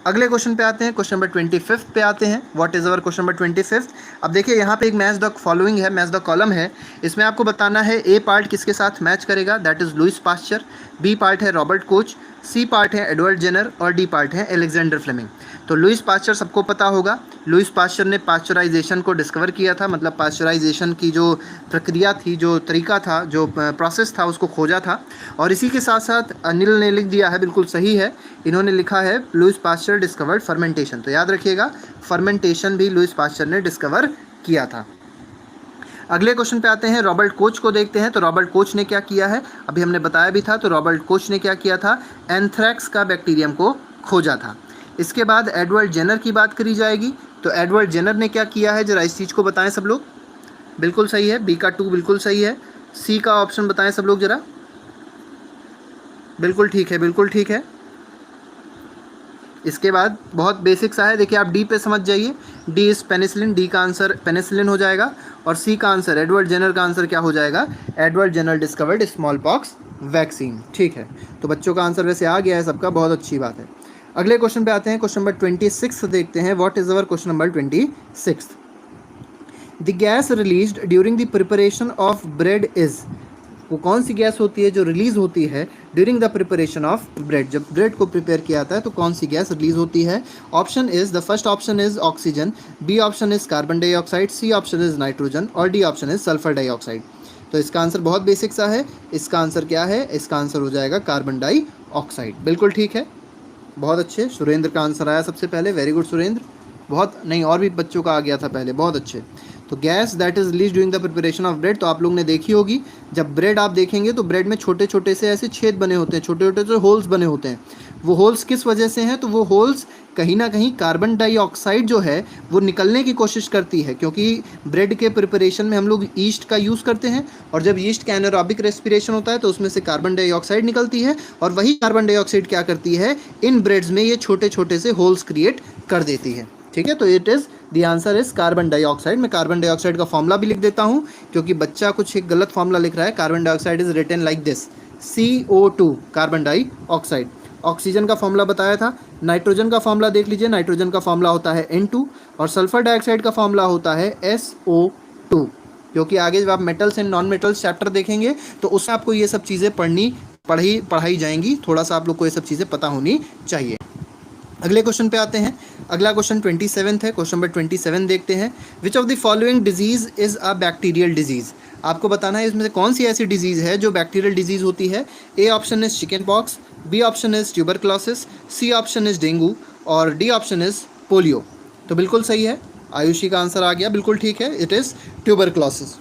अगले क्वेश्चन पे आते हैं, क्वेश्चन नंबर 25 पे आते हैं। What is our question number 25? अब देखिए यहाँ पे एक मैच द फॉलोइंग है, मैच द कॉलम है। इसमें आपको बताना है ए पार्ट किसके साथ मैच करेगा, that is Louis Pasteur, B part है रॉबर्ट कोच, सी पार्ट है एडवर्ड जेनर और डी पार्ट है अलेक्जेंडर फ्लेमिंग। तो लुइस पास्चर सबको पता होगा, लुइस पास्चर ने पास्चराइजेशन को डिस्कवर किया था, मतलब पास्चराइजेशन की जो प्रक्रिया थी, जो तरीका था, जो प्रोसेस था, उसको खोजा था। और इसी के साथ साथ अनिल ने लिख दिया है, बिल्कुल सही है, इन्होंने लिखा है लुइस पास्चर डिस्कवर्ड फर्मेंटेशन। तो याद रखिएगा फर्मेंटेशन भी लुइस पास्चर ने डिस्कवर किया था। अगले क्वेश्चन पे आते हैं, रॉबर्ट कोच को देखते हैं। तो रॉबर्ट कोच ने क्या किया है, अभी हमने बताया भी था। तो रॉबर्ट कोच ने क्या किया था, एंथ्रैक्स का बैक्टीरियम को खोजा था। इसके बाद एडवर्ड जेनर की बात करी जाएगी। तो एडवर्ड जेनर ने क्या किया है, जरा इस चीज़ को बताएं सब लोग। बिल्कुल सही है, बी का 2 बिल्कुल सही है। सी का ऑप्शन बताएं सब लोग जरा। बिल्कुल ठीक है, बिल्कुल ठीक है। इसके बाद बहुत बेसिक सा है, देखिए आप डी पे समझ जाइए। डी इज पेनिसिलिन, डी का आंसर पेनिसिलिन हो जाएगा। और सी का आंसर एडवर्ड जेनर का आंसर क्या हो जाएगा, Edward Jenner discovered small pox vaccine. ठीक है, तो बच्चों का आंसर वैसे आ गया है सबका, बहुत अच्छी बात है। अगले क्वेश्चन पे आते हैं, क्वेश्चन नंबर 26 देखते हैं। What is our question number 26? The gas released during the preparation of bread is, वो कौन सी गैस होती है जो रिलीज होती है during the preparation of bread, जब ब्रेड को प्रिपेयर किया जाता है तो कौन सी गैस रिलीज होती है? Option is, the first option is oxygen, B option is carbon dioxide, C option is nitrogen और D option is sulphur dioxide. तो इसका आंसर बहुत बेसिक सा है, इसका आंसर क्या है, इसका आंसर हो जाएगा कार्बन डाइऑक्साइड। बिल्कुल ठीक है, बहुत अच्छे। सुरेंद्र का आंसर आया सबसे पहले, वेरी गुड सुरेंद्र। बहुत नहीं, और भी बच्चों का आ गया था पहले, बहुत अच्छे। तो gas that is release during the preparation of bread, तो आप लोग ने देखी होगी, जब ब्रेड आप देखेंगे तो ब्रेड में छोटे छोटे से ऐसे छेद बने होते हैं, छोटे छोटे से होल्स बने होते हैं। वो होल्स किस वजह से हैं, तो वो होल्स कहीं ना कहीं कार्बन डाइऑक्साइड जो है वो निकलने की कोशिश करती है, क्योंकि ब्रेड के प्रिपरेशन में हम लोग ईस्ट का यूज़ करते हैं, और जब ईस्ट का एनारोबिक रेस्पिरेशन होता है तो उसमें से कार्बन डाइऑक्साइड निकलती है, और वही कार्बन डाइऑक्साइड क्या करती है, इन ब्रेड्स में ये छोटे छोटे से होल्स क्रिएट कर देती है। ठीक है, तो it is the answer is carbon dioxide. मैं कार्बन डाइऑक्साइड का फॉर्मूला भी लिख देता हूँ, क्योंकि बच्चा कुछ एक गलत फॉर्मूला लिख रहा है। Carbon dioxide is written like this, CO2 carbon dioxide. Oxygen का फॉर्मूला बताया था, नाइट्रोजन का फॉर्मूला देख लीजिए, नाइट्रोजन का फॉर्मूला होता है N2 और सल्फर डाइऑक्साइड का फॉर्मूला होता है SO2। क्योंकि आगे जब आप metals and non metals chapter देखेंगे तो उसमें आपको ये सब चीज़ें पढ़ाई जाएंगी, थोड़ा सा आप लोग को ये सब चीज़ें पता होनी चाहिए। अगले क्वेश्चन पे आते हैं, अगला क्वेश्चन 27 है, क्वेश्चन नंबर 27 देखते हैं। Which of the following disease is a bacterial disease, आपको बताना है इसमें से कौन सी ऐसी डिजीज है जो बैक्टीरियल डिजीज होती है। A option is chicken pox, B option is tuberculosis, C option is dengue और डी ऑप्शन इज पोलियो। तो बिल्कुल सही है, आयुषी का आंसर आ गया, बिल्कुल ठीक है, इट इज़ ट्यूबरक्लोसिस।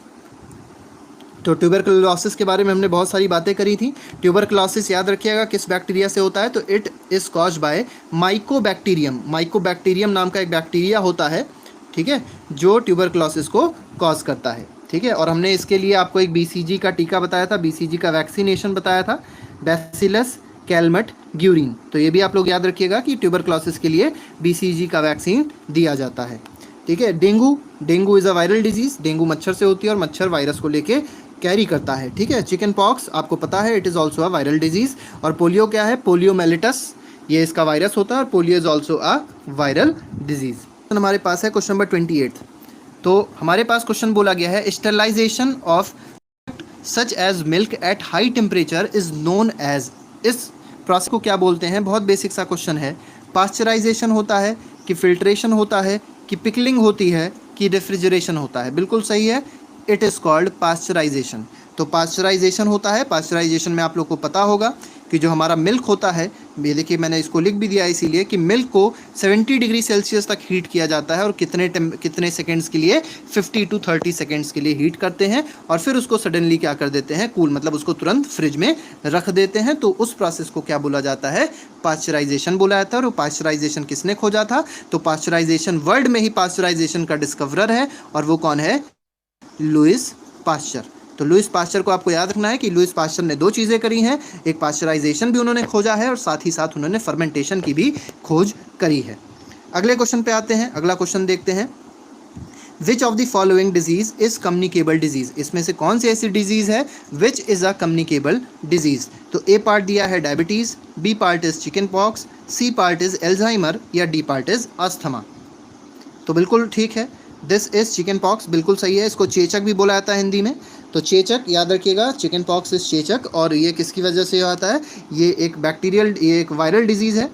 तो ट्यूबरक्लोसिस के बारे में हमने बहुत सारी बातें करी थी। ट्यूबरक्लोसिस याद रखिएगा किस बैक्टीरिया से होता है, तो it is caused bye Mycobacterium. Mycobacterium नाम का एक बैक्टीरिया होता है, ठीक है, जो ट्यूबरक्लोसिस को कॉज करता है। ठीक है, और हमने इसके लिए आपको एक BCG का टीका बताया था, BCG का वैक्सीनेशन बताया था, बैसिलस कैलमट ग्यूरिन। तो ये भी आप लोग याद रखिएगा कि ट्यूबरक्लोसिस के लिए BCG का वैक्सीन दिया जाता है। ठीक है, dengue is a viral disease, dengue मच्छर से होती है और मच्छर वायरस को लेके कैरी करता है। ठीक है, चिकन पॉक्स आपको पता है, it is also a viral disease. और पोलियो क्या है, पोलियोमेलिटस, ये इसका वायरस होता है, और polio is also a viral disease. तो हमारे पास है क्वेश्चन नंबर 28। तो हमारे पास क्वेश्चन बोला गया है, sterilization of such as milk at high temperature is known as, इस प्रोसेस को क्या बोलते हैं? बहुत बेसिक सा क्वेश्चन है। पास्चराइजेशन होता है कि फिल्ट्रेशन होता है कि पिकलिंग होती है कि रेफ्रिजरेशन होता है? बिल्कुल सही है, इट इज़ कॉल्ड पास्चराइजेशन। तो पास्चराइजेशन होता है, पास्चराइजेशन में आप लोग को पता होगा कि जो हमारा मिल्क होता है, ये देखिए मैंने इसको लिख भी दिया है इसीलिए कि मिल्क को 70 डिग्री सेल्सियस तक हीट किया जाता है, और कितने सेकंड्स के लिए, 50 to 30 सेकंड्स के लिए हीट करते हैं, और फिर उसको सडनली क्या कर देते हैं, कूल, मतलब उसको तुरंत फ्रिज में रख देते हैं। तो उस प्रोसेस को क्या बोला जाता है, पास्चराइजेशन बोला जाता है। और पास्चराइजेशन किसने खोजा था? तो पास्चराइजेशन, वर्ल्ड में ही पास्चराइजेशन का डिस्कवरर है, और वो कौन है? Louis Pasteur. तो लुइस पास्चर को आपको याद रखना है कि लुइस पास्चर ने 2 चीज़ें करी हैं, एक पास्चराइजेशन भी उन्होंने खोजा है और साथ ही साथ उन्होंने फर्मेंटेशन की भी खोज करी है। अगले क्वेश्चन पे आते हैं, अगला क्वेश्चन देखते हैं। Which of the following disease is communicable disease, इसमें से कौन सी ऐसी डिजीज है which is a communicable disease? तो ए पार्ट दिया है diabetes, B part is chicken pox, C part is Alzheimer या डी पार्ट इज अस्थमा? तो बिल्कुल ठीक है, दिस इज चिकन पॉक्स, बिल्कुल सही है। इसको चेचक भी बोला जाता है हिंदी में। तो चेचक याद रखिएगा, चिकन पॉक्स इज चेचक। और ये किसकी वजह से आता है? ये एक बैक्टीरियल, ये एक वायरल डिजीज़ है,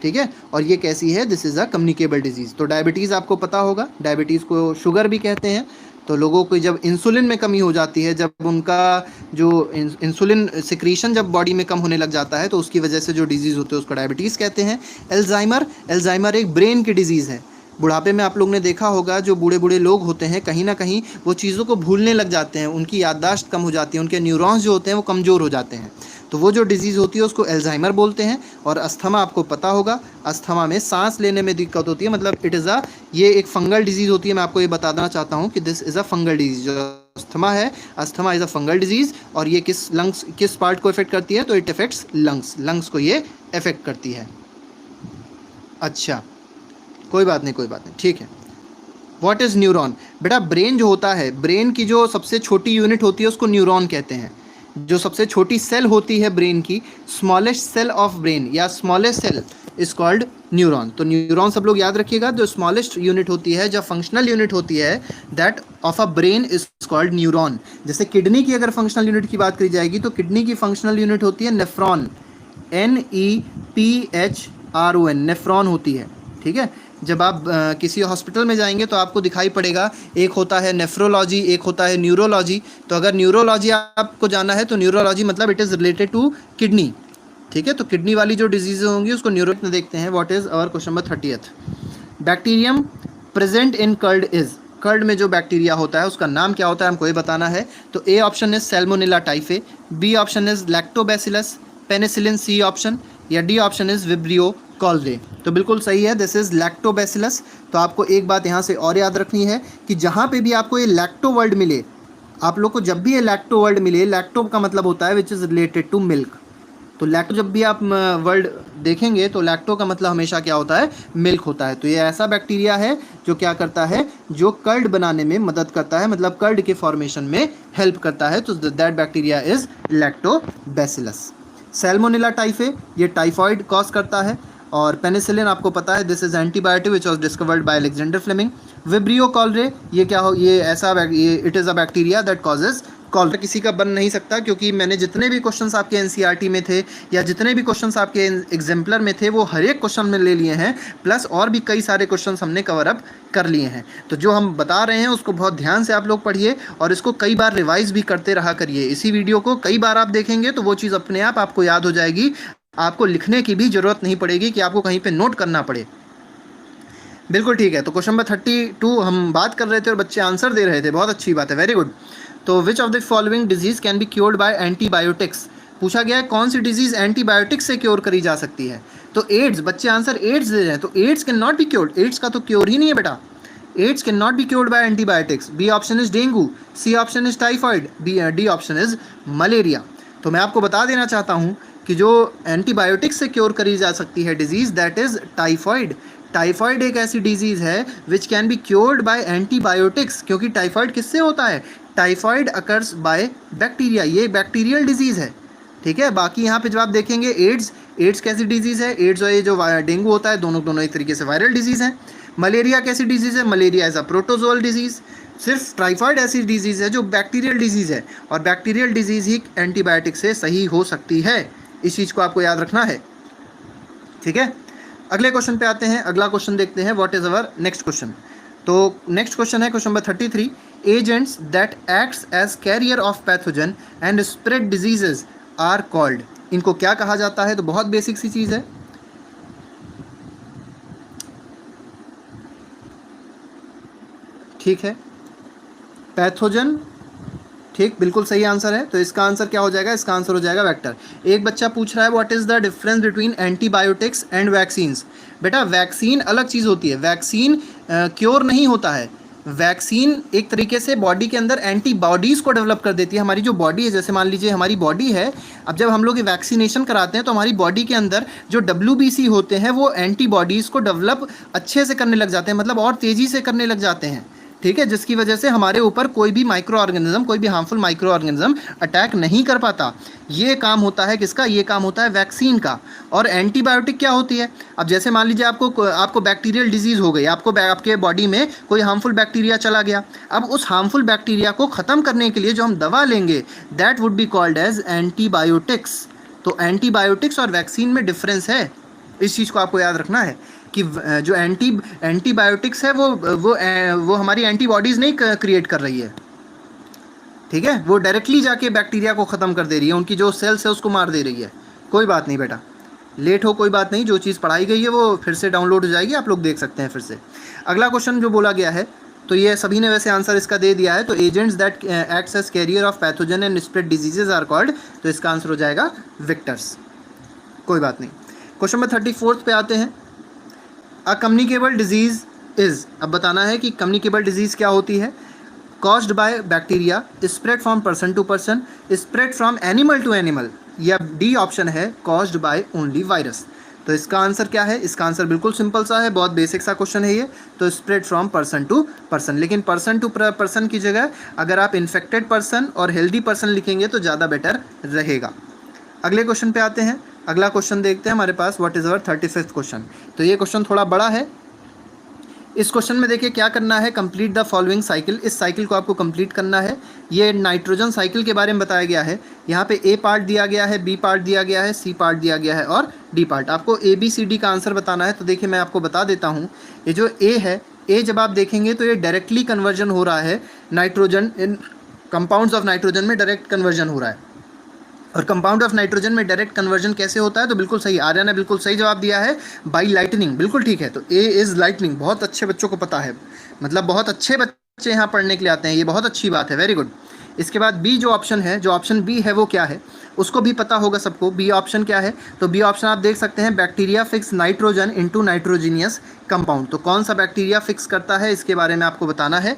ठीक है। और ये कैसी है? This is a communicable disease. तो डायबिटीज़ आपको पता होगा, डायबिटीज़ को शुगर भी कहते हैं। तो लोगों को जब इंसुलिन में कमी हो जाती है, जब उनका जो इंसुलिन सिक्रीशन जब बॉडी में कम होने लग जाता है, तो उसकी वजह से जो डिजीज़ होते हैं उसको डायबिटीज़ कहते हैं। एल्जाइमर, एल्जाइमर एक ब्रेन की डिजीज़ है। बुढ़ापे में आप लोग ने देखा होगा, जो बूढ़े बूढ़े लोग होते हैं कहीं ना कहीं वो चीज़ों को भूलने लग जाते हैं, उनकी याददाश्त कम हो जाती है, उनके न्यूरॉन्स जो होते हैं वो कमज़ोर हो जाते हैं। तो वो जो डिजीज़ होती है उसको एल्जाइमर बोलते हैं। और अस्थमा आपको पता होगा, अस्थमा में सांस लेने में दिक्कत होती है, मतलब इट इज़ अ, ये एक फंगल डिजीज़ होती है। मैं आपको ये बता देना चाहता हूँ कि this is a fungal disease. जो अस्थमा है, asthma is a fungal disease. और ये किस पार्ट को इफेक्ट करती है? तो इट इफेक्ट्स लंग्स को ये इफेक्ट करती है। अच्छा, कोई बात नहीं, ठीक है। What is neuron? बेटा ब्रेन जो होता है, ब्रेन की जो सबसे छोटी यूनिट होती है उसको न्यूरॉन कहते हैं। जो सबसे छोटी सेल होती है ब्रेन की, स्मॉलेस्ट सेल ऑफ ब्रेन या smallest cell is called neuron. तो न्यूरॉन सब लोग याद रखिएगा, जो स्मॉलेस्ट यूनिट होती है, जो फंक्शनल यूनिट होती है that of a brain is called neuron. जैसे किडनी की अगर फंक्शनल यूनिट की बात करी जाएगी तो किडनी की फंक्शनल यूनिट होती है नेफ्रॉन, NEPHRON, नेफ्रॉन होती है, ठीक है। जब आप किसी हॉस्पिटल में जाएंगे तो आपको दिखाई पड़ेगा, एक होता है नेफ्रोलॉजी, एक होता है न्यूरोलॉजी। तो अगर न्यूरोलॉजी आपको जाना है तो न्यूरोलॉजी मतलब it is related to kidney, ठीक है। तो किडनी वाली जो डिजीज़ होंगी उसको न्यूरो में देखते हैं। What is our question number 30th? Bacterium present in curd is, curd में जो बैक्टीरिया होता है उसका नाम क्या होता है, हमको ये बताना है। तो A option is salmonella typhi, B option is lactobacillus penicillin, C option, या D option is vibrio cholerae. तो बिल्कुल सही है, दिस इज लैक्टोबैसिलस। तो आपको एक बात यहाँ से और याद रखनी है कि जहाँ पे भी आपको ये लैक्टो वर्ड मिले, आप लोग को जब भी ये लैक्टो वर्ड मिले, लैक्टो का मतलब होता है which is related to milk. तो लैक्टो जब भी आप वर्ड देखेंगे तो लैक्टो का मतलब हमेशा क्या होता है? मिल्क होता है। तो ये ऐसा बैक्टीरिया है जो क्या करता है? जो कर्ड बनाने में मदद करता है, मतलब कर्ड के फॉर्मेशन में हेल्प करता है। तो that bacteria is lactobacillus. Salmonella typhi, ये टाइफॉइड कॉज करता है। और पेनिसिलिन आपको पता है, this is antibiotic which was discovered by Alexander Fleming. Vibrio cholerae, ये क्या हो? ये ऐसा ये it is a bacteria that causes cholera. किसी का बन नहीं सकता, क्योंकि मैंने जितने भी क्वेश्चंस आपके एनसीईआरटी में थे या जितने भी क्वेश्चंस आपके एग्जाम्पलर में थे वो हर एक क्वेश्चन में ले लिए हैं, प्लस और भी कई सारे क्वेश्चंस हमने कवर अप कर लिए हैं। तो जो हम बता रहे हैं उसको बहुत ध्यान से आप लोग पढ़िए और इसको कई बार रिवाइज भी करते रहा करिए। इसी वीडियो को कई बार आप देखेंगे तो वो चीज़ अपने आप आपको याद हो जाएगी, आपको लिखने की भी ज़रूरत नहीं पड़ेगी कि आपको कहीं पे नोट करना पड़े। बिल्कुल ठीक है। तो क्वेश्चन नंबर 32 हम बात कर रहे थे और बच्चे आंसर दे रहे थे, बहुत अच्छी बात है, वेरी गुड। तो विच of the following disease can be cured by antibiotics? पूछा गया है कौन सी डिजीज एंटीबायोटिक्स से क्योर करी जा सकती है। तो एड्स, बच्चे आंसर एड्स दे रहे हैं। तो AIDS can not be cured, AIDS का तो क्योर ही नहीं है बेटा। AIDS can not be cured by antibiotics. B option is dengue, C option is typhoid, D option is malaria. तो मैं आपको बता देना चाहता हूँ कि जो एंटीबायोटिक्स से क्योर करी जा सकती है disease, that is typhoid. Typhoid एक ऐसी डिजीज़ है which can be cured by antibiotics, क्योंकि टाइफॉइड किससे होता है? टाइफॉइड अकर्स बाय बैक्टीरिया, ये बैक्टीरियल डिजीज़ है, ठीक है। बाकी यहाँ पे जब आप देखेंगे एड्स, एड्स कैसी डिजीज़ है? एड्स और ये जो डेंगू होता है दोनों एक तरीके से वायरल डिजीज़ है। मलेरिया कैसी डिजीज़ है? Malaria is a protozoal disease. सिर्फ टाइफॉइड ऐसी डिजीज़ है जो बैक्टीरियल डिजीज़ है, और बैक्टीरियल डिजीज़ ही एंटीबायोटिक से सही हो सकती है। इस चीज़ को आपको याद रखना है, ठीक है। अगले क्वेश्चन पे आते हैं, अगला क्वेश्चन देखते हैं। What is our next question? तो नेक्स्ट क्वेश्चन है question number 33। Agents that acts as carrier of pathogen and spread diseases are called, इनको क्या कहा जाता है? तो बहुत बेसिक सी चीज़ है, ठीक है। पैथोजन, ठीक, बिल्कुल सही आंसर है। तो इसका आंसर क्या हो जाएगा? इसका आंसर हो जाएगा वेक्टर। एक बच्चा पूछ रहा है what is the difference between antibiotics and vaccines. बेटा वैक्सीन अलग चीज़ होती है, वैक्सीन क्योर नहीं होता है। वैक्सीन एक तरीके से बॉडी के अंदर एंटीबॉडीज़ को डेवलप कर देती है। हमारी जो बॉडी है, जैसे मान लीजिए हमारी बॉडी है, अब जब हम लोग ये वैक्सीनेशन कराते हैं तो हमारी बॉडी के अंदर जो WBC होते हैं वो एंटीबॉडीज़ को डेवलप अच्छे से करने लग जाते हैं, मतलब और तेज़ी से करने लग जाते हैं, ठीक है, जिसकी वजह से हमारे ऊपर कोई भी माइक्रो ऑर्गेनिज्म, कोई भी हार्मफुल माइक्रो ऑर्गेनिज्म अटैक नहीं कर पाता। ये काम होता है किसका? ये काम होता है वैक्सीन का। और एंटीबायोटिक क्या होती है? अब जैसे मान लीजिए आपको बैक्टीरियल डिजीज हो गई, आपके बॉडी में कोई हार्मफुल बैक्टीरिया चला गया। अब उस हार्मफुल बैक्टीरिया को ख़त्म करने के लिए जो हम दवा लेंगे, that would be called as antibiotics. तो एंटीबायोटिक्स और वैक्सीन में डिफरेंस है, इस चीज़ को आपको याद रखना है कि जो एंटीबायोटिक्स है वो हमारी एंटीबॉडीज़ नहीं क्रिएट कर रही है, ठीक है, वो डायरेक्टली जाके बैक्टीरिया को ख़त्म कर दे रही है, उनकी जो सेल्स है उसको मार दे रही है। कोई बात नहीं बेटा, लेट हो कोई बात नहीं, जो चीज़ पढ़ाई गई है वो फिर से डाउनलोड हो जाएगी, आप लोग देख सकते हैं फिर से। अगला क्वेश्चन जो बोला गया है, तो ये सभी ने वैसे आंसर इसका दे दिया है। तो agents that acts as carrier of pathogen and spread diseases are called, तो इसका आंसर हो जाएगा विक्टर्स। कोई बात नहीं। क्वेश्चन नंबर 34 पे आते हैं। अ कम्युनिकेबल डिजीज इज, अब बताना है कि कम्युनिकेबल डिजीज क्या होती है। Caused by bacteria, spread from person to person, spread from animal to animal, या डी ऑप्शन है कॉज्ड बाय ओनली वायरस। तो इसका आंसर क्या है? इसका आंसर बिल्कुल सिंपल सा है, बहुत बेसिक सा क्वेश्चन है ये। तो spread from person to person, लेकिन पर्सन टू पर्सन की जगह अगर आप इन्फेक्टेड पर्सन और हेल्दी पर्सन लिखेंगे तो ज़्यादा बेटर रहेगा। अगले क्वेश्चन पे आते हैं। अगला क्वेश्चन देखते हैं हमारे पास, what is our 35th question. तो ये क्वेश्चन थोड़ा बड़ा है। इस क्वेश्चन में देखिए क्या करना है, कंप्लीट द फॉलोइंग साइकिल। इस साइकिल को आपको कंप्लीट करना है। ये नाइट्रोजन साइकिल के बारे में बताया गया है। यहाँ पे ए पार्ट दिया गया है, बी पार्ट दिया गया है, सी पार्ट दिया गया है और डी पार्ट। आपको ए बी सी डी का आंसर बताना है। तो देखिए मैं आपको बता देता हूँ, ये जो ए है, ए जब आप देखेंगे तो ये डायरेक्टली कन्वर्जन हो रहा है nitrogen in compounds of nitrogen में, डायरेक्ट कन्वर्जन हो रहा है। और कंपाउंड ऑफ नाइट्रोजन में डायरेक्ट कन्वर्जन कैसे होता है? तो बिल्कुल सही, आर्या ने बिल्कुल सही जवाब दिया है, बाई लाइटनिंग। बिल्कुल ठीक है। तो ए इज़ लाइटनिंग, बहुत अच्छे बच्चों को पता है, मतलब बहुत अच्छे बच्चे यहाँ पढ़ने के लिए आते हैं, ये बहुत अच्छी बात है, वेरी गुड। इसके बाद बी जो ऑप्शन है, जो ऑप्शन बी है वो क्या है, उसको भी पता होगा सबको। बी ऑप्शन क्या है? तो बी ऑप्शन आप देख सकते हैं, bacteria fix nitrogen into nitrogenous compound. तो कौन सा बैक्टीरिया फिक्स करता है, इसके बारे में आपको बताना है।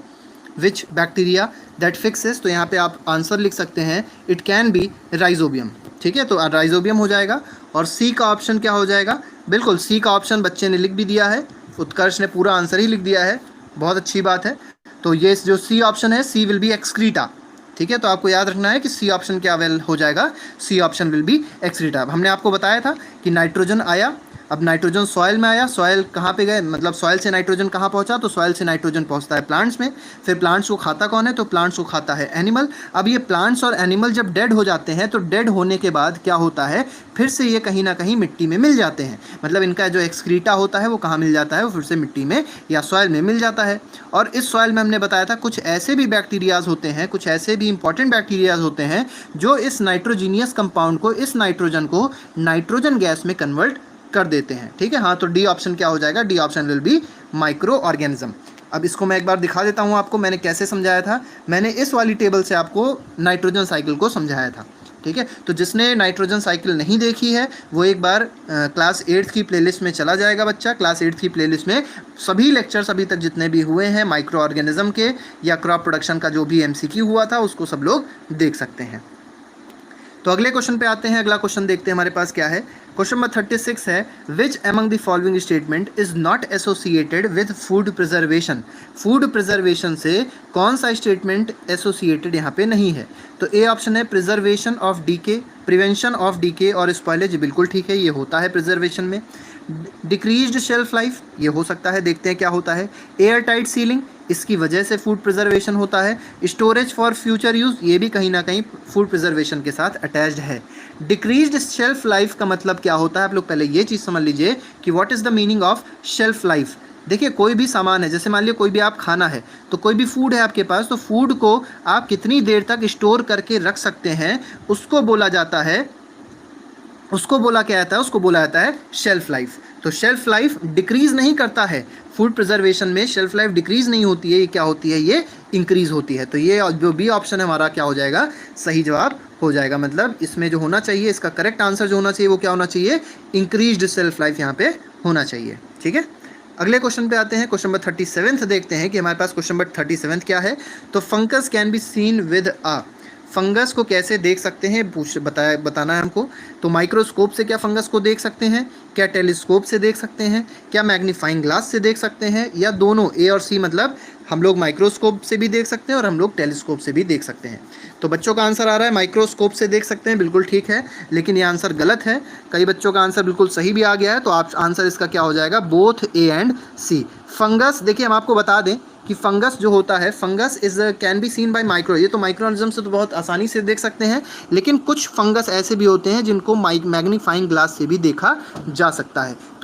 विच बैक्टीरिया दैट फिक्सेस, तो यहाँ पे आप आंसर लिख सकते हैं, इट कैन बी राइजोबियम। ठीक है, तो राइजोबियम हो जाएगा। और सी का ऑप्शन क्या हो जाएगा? बिल्कुल सी का ऑप्शन बच्चे ने लिख भी दिया है, उत्कर्ष ने पूरा आंसर ही लिख दिया है, बहुत अच्छी बात है। तो ये जो सी ऑप्शन है, सी विल बी एक्सक्रीटा। ठीक है, तो आपको याद रखना है कि सी ऑप्शन क्या वेल हो जाएगा, C option will be excreta. अब हमने आपको बताया था कि नाइट्रोजन आया, अब नाइट्रोजन सॉइल में आया, सॉइल कहाँ पे गए, मतलब सॉइल से नाइट्रोजन कहाँ पहुँचा? तो सॉइल से नाइट्रोजन पहुँचता है प्लांट्स में। फिर प्लांट्स को खाता कौन है? तो प्लांट्स को खाता है एनिमल। अब ये प्लांट्स और एनिमल जब डेड हो जाते हैं, तो डेड होने के बाद क्या होता है, फिर से ये कहीं ना कहीं मिट्टी में मिल जाते हैं। मतलब इनका जो एक्सक्रीटा होता है वो कहाँ मिल जाता है? वो फिर से मिट्टी में या सॉइल में मिल जाता है। और इस सॉइल में हमने बताया था कुछ ऐसे भी बैक्टीरियाज होते हैं, कुछ ऐसे भी इंपॉर्टेंट बैक्टीरियाज होते हैं जो इस नाइट्रोजीनियस कंपाउंड को, इस नाइट्रोजन को नाइट्रोजन गैस में कन्वर्ट कर देते हैं। ठीक है, हाँ, तो डी ऑप्शन क्या हो जाएगा? D option will B micro organism. अब इसको मैं एक बार दिखा देता हूँ आपको, मैंने कैसे समझाया था। मैंने इस वाली टेबल से आपको नाइट्रोजन साइकिल को समझाया था। ठीक है, तो जिसने नाइट्रोजन साइकिल नहीं देखी है वो एक बार क्लास 8th की प्लेलिस्ट में चला जाएगा बच्चा। क्लास 8th की प्लेलिस्ट में सभी लेक्चर्स अभी तक जितने भी हुए हैं माइक्रो ऑर्गेनिज्म के या क्रॉप प्रोडक्शन का जो भी एमसीक्यू हुआ था उसको सब लोग देख सकते हैं। तो अगले क्वेश्चन पे आते हैं। अगला क्वेश्चन देखते हैं हमारे पास क्या है। क्वेश्चन नंबर 36 है, which among the following statement is not associated with food preservation. Food preservation से कौन सा स्टेटमेंट एसोसिएटेड यहाँ पे नहीं है? तो ए ऑप्शन है preservation of decay, prevention of decay और स्पॉइलेज, बिल्कुल ठीक है, ये होता है प्रिजर्वेशन में। डिक्रीज्ड शेल्फ लाइफ, ये हो सकता है, देखते हैं क्या होता है। एयर टाइट सीलिंग, इसकी वजह से फूड प्रिजर्वेशन होता है। स्टोरेज फॉर फ्यूचर यूज़, ये भी कहीं ना कहीं फूड प्रिजर्वेशन के साथ अटैच्ड है। डिक्रीज्ड शेल्फ लाइफ का मतलब क्या होता है? आप लोग पहले ये चीज़ समझ लीजिए कि what is the meaning of shelf life. देखिए कोई भी सामान है, जैसे मान लीजिए कोई भी आप खाना है, तो कोई भी फूड है आपके पास, तो फूड को आप कितनी देर तक स्टोर करके रख सकते हैं, उसको बोला जाता है, उसको बोला क्या जाता है? उसको बोला जाता है शेल्फ लाइफ। तो शेल्फ लाइफ डिक्रीज़ नहीं करता है, फूड प्रिजर्वेशन में शेल्फ लाइफ डिक्रीज़ नहीं होती है, ये क्या होती है? ये इंक्रीज़ होती है। तो ये जो बी ऑप्शन है हमारा क्या हो जाएगा? सही जवाब हो जाएगा। मतलब इसमें जो होना चाहिए, इसका करेक्ट आंसर जो होना चाहिए वो क्या होना चाहिए? इंक्रीज्ड सेल्फ लाइफ यहाँ पे होना चाहिए। ठीक है, अगले क्वेश्चन पे आते हैं। क्वेश्चन नंबर 37 देखते हैं कि हमारे पास क्वेश्चन नंबर 37 क्या है। तो fungus can be seen with a, fungus को कैसे देख सकते हैं बताना है हमको। तो माइक्रोस्कोप से क्या फंगस को देख सकते हैं, क्या टेलीस्कोप से देख सकते हैं, क्या मैग्नीफाइंग ग्लास से देख सकते हैं, या दोनों ए और सी, मतलब हम लोग माइक्रोस्कोप से भी देख सकते हैं और हम लोग टेलीस्कोप से भी देख सकते हैं। तो बच्चों का आंसर आ रहा है माइक्रोस्कोप से देख सकते हैं, बिल्कुल ठीक है, लेकिन ये आंसर गलत है। कई बच्चों का आंसर बिल्कुल सही भी आ गया है, तो आप आंसर इसका क्या हो जाएगा, both A and C. Fungus, देखिए हम आपको बता दें कि फंगस जो होता है, fungus is can be scene bye micro, ये तो माइक्रो ऑर्गेनिज्म से तो बहुत आसानी से देख सकते हैं, लेकिन कुछ फंगस ऐसे भी होते हैं जिनको मैग्नीफाइंग ग्लास से भी देखा जा सकता है। तो